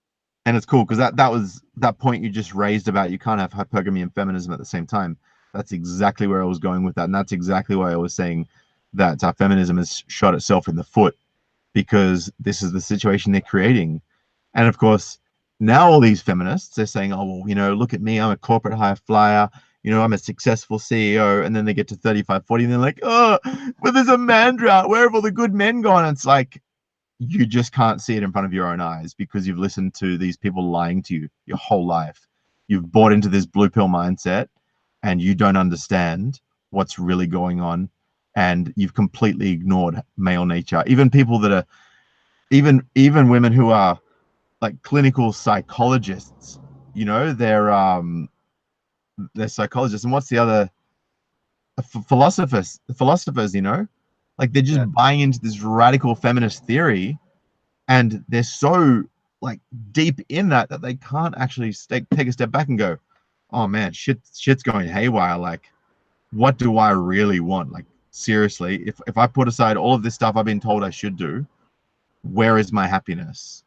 S1: And it's cool because that was that point you just raised about you can't have hypergamy and feminism at the same time. That's exactly where I was going with that, and that's exactly why I was saying that feminism has shot itself in the foot, because this is the situation they're creating. And of course, now all these feminists, they're saying, oh, well, you know, look at me, I'm a corporate high flyer, you know, I'm a successful CEO. And then they get to 35, 40, and they're like, oh, but there's a man drought. Where have all the good men gone? And it's like, you just can't see it in front of your own eyes because you've listened to these people lying to you your whole life. You've bought into this blue pill mindset and you don't understand what's really going on. And you've completely ignored male nature. Even people that are, even women who are like clinical psychologists, you know, they're psychologists. And what's the other? Philosophers, you know, like they're just buying into this radical feminist theory, and they're so like deep in that they can't actually take a step back and go, oh man, shit's going haywire. Like, what do I really want? Like, seriously, if I put aside all of this stuff I've been told I should do, where is my happiness?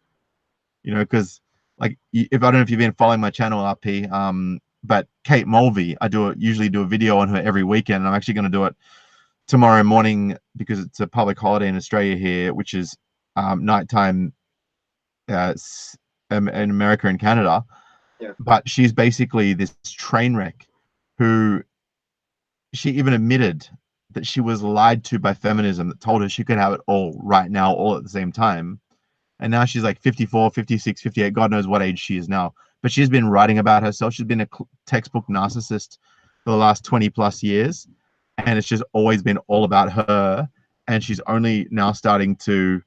S1: You know, because like, if I don't know if you've been following my channel, RP, but Kate Mulvey, I usually do a video on her every weekend, and I'm actually going to do it tomorrow morning because it's a public holiday in Australia here, which is nighttime in America and Canada.
S2: Yeah.
S1: But she's basically this train wreck who, she even admitted that she was lied to by feminism that told her she could have it all right now, all at the same time. And now she's like 54, 56, 58, God knows what age she is now. But she's been writing about herself. She's been a textbook narcissist for the last 20 plus years. And it's just always been all about her. And she's only now starting to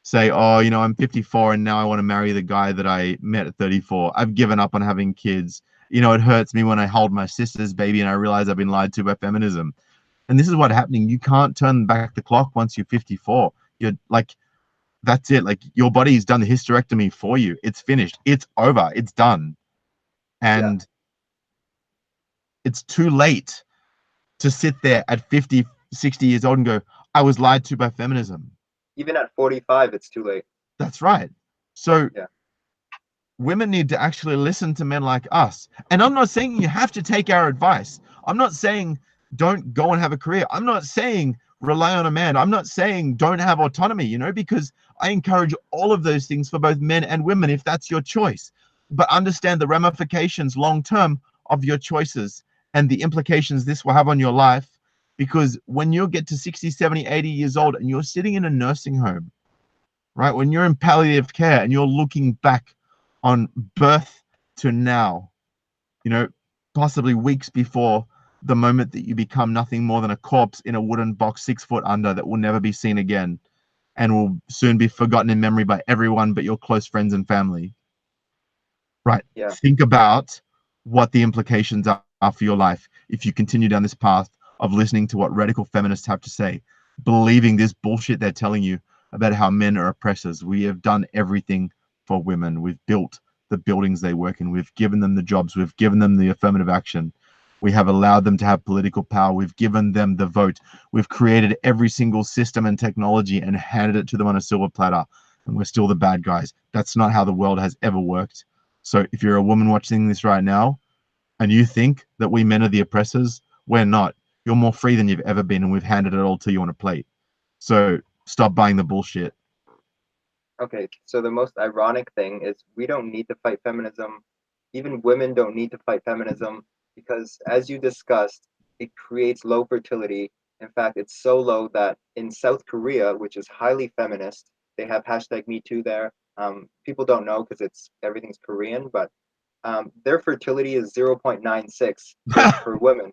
S1: say, oh, you know, I'm 54 and now I want to marry the guy that I met at 34. I've given up on having kids. You know, it hurts me when I hold my sister's baby and I realize I've been lied to by feminism. And this is what's happening. You can't turn back the clock once you're 54. You're like, that's it. Like, your body's done the hysterectomy for you. It's finished. It's over. It's done. And it's too late to sit there at 50, 60 years old and go, I was lied to by feminism.
S2: Even at 45, it's too late.
S1: That's right. So women need to actually listen to men like us. And I'm not saying you have to take our advice. I'm not saying don't go and have a career. I'm not saying rely on a man. I'm not saying don't have autonomy, you know, because I encourage all of those things for both men and women if that's your choice. But understand the ramifications long term of your choices and the implications this will have on your life. Because when you get to 60, 70, 80 years old and you're sitting in a nursing home, right, when you're in palliative care and you're looking back on birth to now, you know, possibly weeks before the moment that you become nothing more than a corpse in a wooden box 6 foot under that will never be seen again and will soon be forgotten in memory by everyone but your close friends and family. Right.
S2: Yeah.
S1: Think about what the implications are for your life if you continue down this path of listening to what radical feminists have to say, believing this bullshit they're telling you about how men are oppressors. We have done everything for women. We've built the buildings they work in. We've given them the jobs. We've given them the affirmative action. We have allowed them to have political power. We've given them the vote. We've created every single system and technology and handed it to them on a silver platter. And we're still the bad guys. That's not how the world has ever worked. So if you're a woman watching this right now and you think that we men are the oppressors, we're not. You're more free than you've ever been, and we've handed it all to you on a plate. So stop buying the bullshit.
S2: Okay, so the most ironic thing is we don't need to fight feminism. Even women don't need to fight feminism because, as you discussed, it creates low fertility. In fact, it's so low that in South Korea, which is highly feminist, they have #MeToo there. People don't know because everything's Korean, but their fertility is 0.96 for women.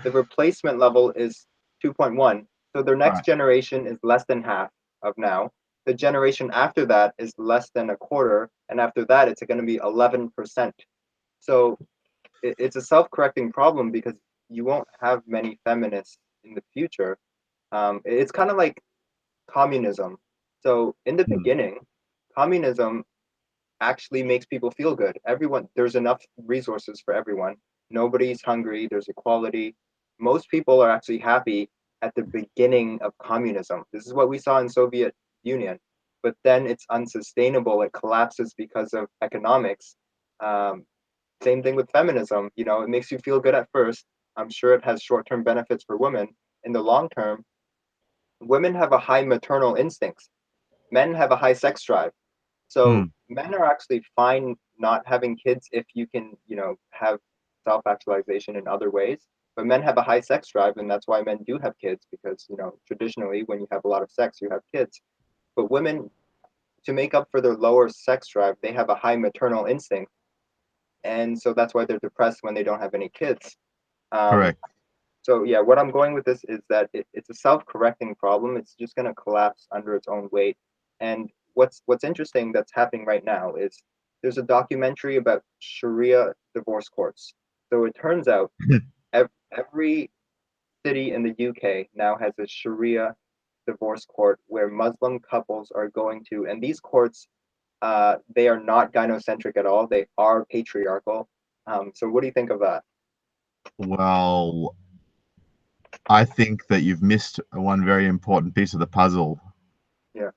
S2: The replacement level is 2.1. So their next generation is less than half of now. The generation after that is less than a quarter. And after that, it's going to be 11%. So it's a self-correcting problem because you won't have many feminists in the future. It's kind of like communism. So in the beginning, communism actually makes people feel good. There's enough resources for everyone. Nobody's hungry. There's equality. Most people are actually happy at the beginning of communism. This is what we saw in Soviet Union. but then it's unsustainable. It collapses because of economics. Same thing with feminism. You know, it makes you feel good at first. I'm sure it has short-term benefits for women. In the long term, women have a high maternal instincts. Men have a high sex drive. So men are actually fine not having kids if you can, you know, have self-actualization in other ways. But men have a high sex drive, and that's why men do have kids, because, you know, traditionally when you have a lot of sex, you have kids. But women, to make up for their lower sex drive, they have a high maternal instinct. And so that's why they're depressed when they don't have any kids.
S1: Correct.
S2: So yeah, what I'm going with this is that it's a self-correcting problem. It's just going to collapse under its own weight. And what's interesting that's happening right now is there's a documentary about Sharia divorce courts. So it turns out every city in the UK now has a Sharia divorce court where Muslim couples are going to, and these courts, they are not gynocentric at all. They are patriarchal. So what do you think of that?
S1: Well, I think that you've missed one very important piece of the puzzle.
S2: Yeah.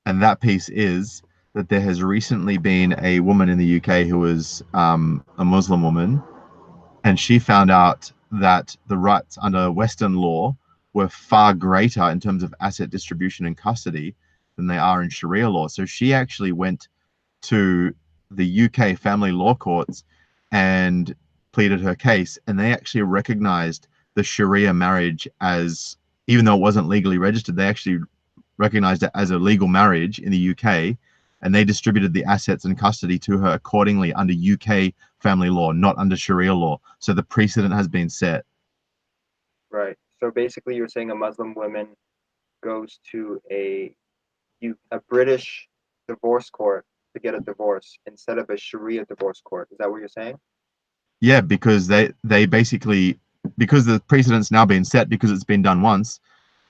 S1: And that piece is that there has recently been a woman in the UK who was a Muslim woman, and she found out that the rights under Western law were far greater in terms of asset distribution and custody than they are in Sharia law. So she actually went to the UK family law courts and pleaded her case, and they actually recognized the Sharia marriage as, even though it wasn't legally registered, they actually recognized it as a legal marriage in the UK, and they distributed the assets and custody to her accordingly under UK family law, not under Sharia law. So the precedent has been set.
S2: Right. So basically you're saying a Muslim woman goes to a British divorce court to get a divorce instead of a Sharia divorce court. Is that what you're saying?
S1: Yeah, because they basically, because the precedent's now been set, because it's been done once,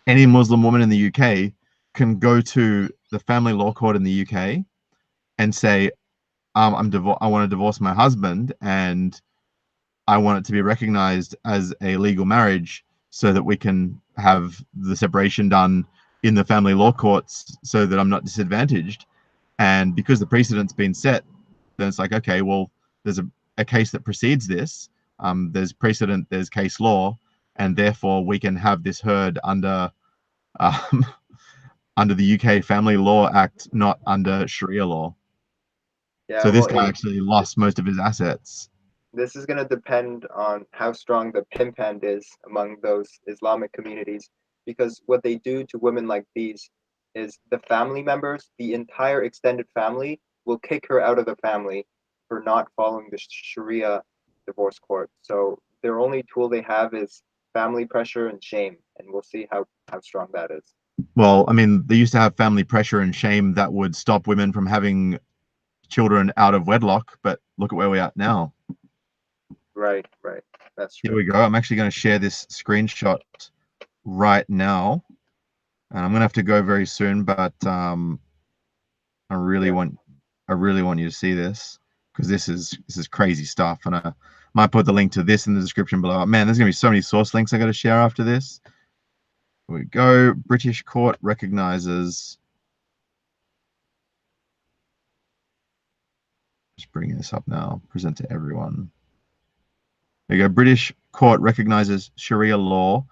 S1: any Muslim woman in the UK can go to the family law court in the UK and say, I want to divorce my husband, and I want it to be recognized as a legal marriage so that we can have the separation done in the family law courts so that I'm not disadvantaged. And because the precedent's been set, then it's like, okay, well, there's a case that precedes this. There's precedent, there's case law, and therefore we can have this heard under under the UK Family Law Act, not under Sharia law.
S2: Yeah,
S1: So this
S2: well,
S1: guy actually lost most of his assets.
S2: this is going to depend on how strong the pimp hand is among those Islamic communities, because what they do to women like these is the family members, the entire extended family, will kick her out of the family for not following the Sharia divorce court. So their only tool they have is family pressure and shame, and we'll see how strong that is.
S1: Well, I mean, they used to have family pressure and shame that would stop women from having children out of wedlock, but look at where we're at now.
S2: Right, that's true.
S1: Here we go. I'm actually going to share this screenshot right now, and I'm going to have to go very soon, but I really want you to see this, because this is crazy stuff, and I might put the link to this in the description below. Man, there's going to be so many source links I got to share after this. Here we go. British court recognizes. Just bringing this up now. Present to everyone. There you go. British court recognizes Sharia law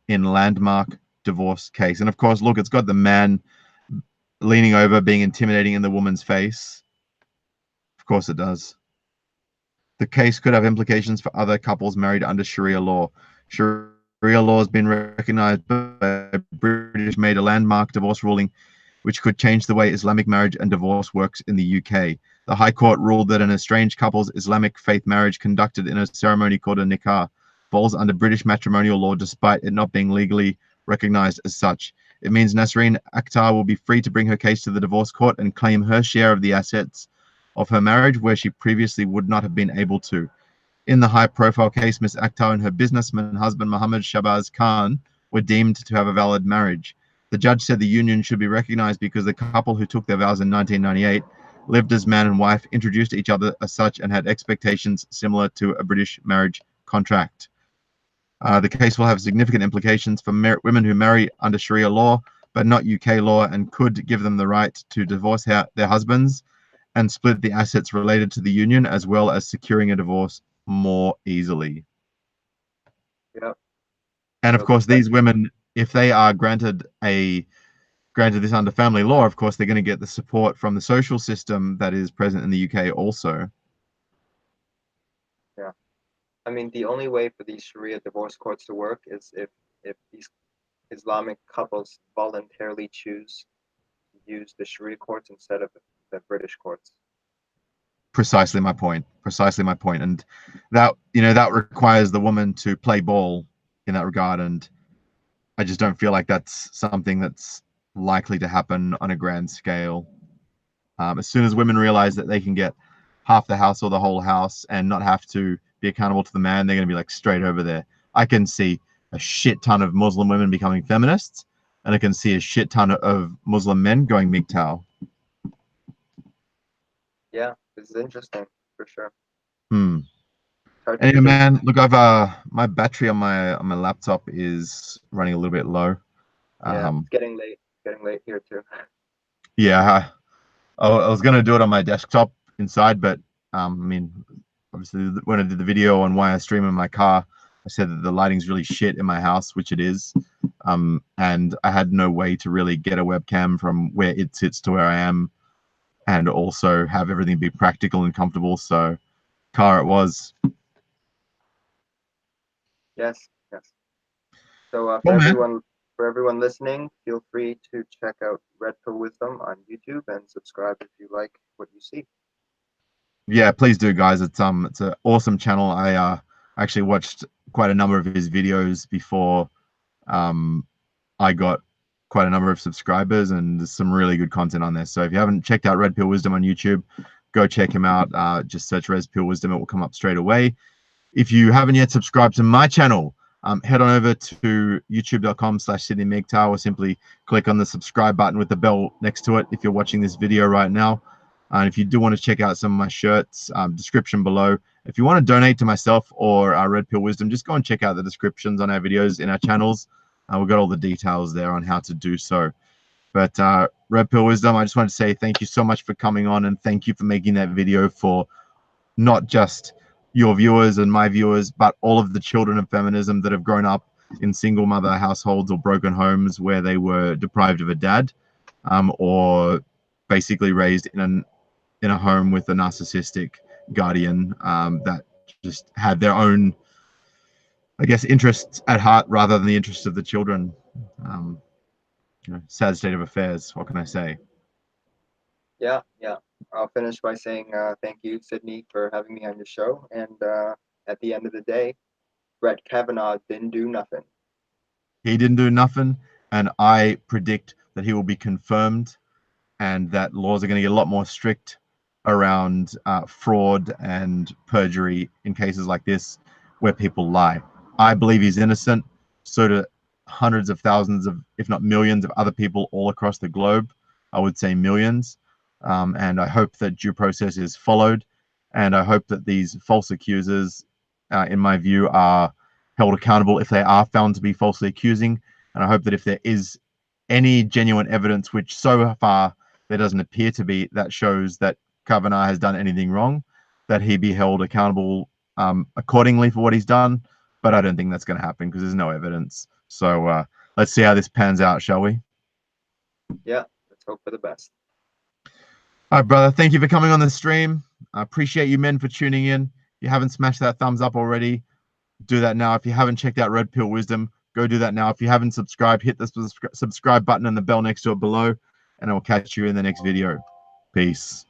S1: in landmark divorce case. And of course, look, it's got the man leaning over, being intimidating in the woman's face. Of course it does. The case could have implications for other couples married under Sharia law. Sharia law has been recognized by British made a landmark divorce ruling which could change the way Islamic marriage and divorce works in the UK. The High Court ruled that an estranged couple's Islamic faith marriage conducted in a ceremony called a nikah falls under British matrimonial law despite it not being legally recognized as such. It means Nasreen Akhtar will be free to bring her case to the divorce court and claim her share of the assets of her marriage where she previously would not have been able to. In the high-profile case, Ms. Akhtar and her businessman husband Mohammed Shabazz Khan were deemed to have a valid marriage. The judge said the union should be recognized because the couple who took their vows in 1998 lived as man and wife, introduced each other as such, and had expectations similar to a British marriage contract. The case will have significant implications for women who marry under Sharia law. but not UK law, and could give them the right to divorce their husbands and split the assets related to the union, as well as securing a divorce more easily.
S2: Yep.
S1: And of course, these women, if they are granted this under family law, of course, they're going to get the support from the social system that is present in the UK also.
S2: Yeah. I mean, the only way for these Sharia divorce courts to work is if these Islamic couples voluntarily choose to use the Sharia courts instead of the British courts.
S1: Precisely my point. Precisely my point. And that, you know, that requires the woman to play ball in that regard. And I just don't feel like that's something that's likely to happen on a grand scale. As soon as women realize that they can get half the house or the whole house and not have to be accountable to the man, they're going to be like straight over there. I can see a shit ton of Muslim women becoming feminists, and I can see a shit ton of Muslim men going MGTOW.
S2: Yeah, this is interesting for sure.
S1: Anyway, man, look, I've my battery on my laptop is running a little bit low.
S2: Yeah, it's getting late. Getting late here too.
S1: Yeah, I was gonna do it on my desktop inside, but I mean, obviously, when I did the video on why I stream in my car, I said that the lighting's really shit in my house, which it is. And I had no way to really get a webcam from where it sits to where I am, and also have everything be practical and comfortable. So, car it was.
S2: Yes, yes. So for everyone listening, feel free to check out Red Pill Wisdom on YouTube and subscribe if you like what you see.
S1: Yeah, please do, guys. It's an awesome channel. I actually watched quite a number of his videos before I got quite a number of subscribers, and there's some really good content on there. So if you haven't checked out Red Pill Wisdom on YouTube, go check him out. Just search Red Pill Wisdom. It will come up straight away. If you haven't yet subscribed to my channel, head on over to youtube.com/SydneyMGTOW, or simply click on the subscribe button with the bell next to it if you're watching this video right now. And if you do want to check out some of my shirts, description below. If you want to donate to myself or Red Pill Wisdom, just go and check out the descriptions on our videos in our channels. We've got all the details there on how to do so. But Red Pill Wisdom, I just want to say thank you so much for coming on, and thank you for making that video for not just your viewers and my viewers, but all of the children of feminism that have grown up in single mother households or broken homes where they were deprived of a dad, or basically raised in a home with a narcissistic guardian that just had their own, I guess, interests at heart rather than the interests of the children. You know, sad state of affairs. What can I say?
S2: Yeah. I'll finish by saying thank you, Sydney, for having me on your show. And at the end of the day, Brett Kavanaugh didn't do nothing.
S1: He didn't do nothing, and I predict that he will be confirmed, and that laws are going to get a lot more strict around fraud and perjury in cases like this where people lie. I believe he's innocent. So do hundreds of thousands of, if not millions of other people all across the globe. I would say millions. And I hope that due process is followed. And I hope that these false accusers, in my view, are held accountable if they are found to be falsely accusing. And I hope that if there is any genuine evidence, which so far there doesn't appear to be, that shows that Kavanaugh has done anything wrong, that he be held accountable accordingly for what he's done. But I don't think that's going to happen because there's no evidence. So let's see how this pans out, shall we?
S2: Yeah, let's hope for the best.
S1: All right, brother. Thank you for coming on the stream. I appreciate you men for tuning in. If you haven't smashed that thumbs up already, do that now. If you haven't checked out Red Pill Wisdom, go do that now. If you haven't subscribed, hit the subscribe button and the bell next to it below, and I will catch you in the next video. Peace.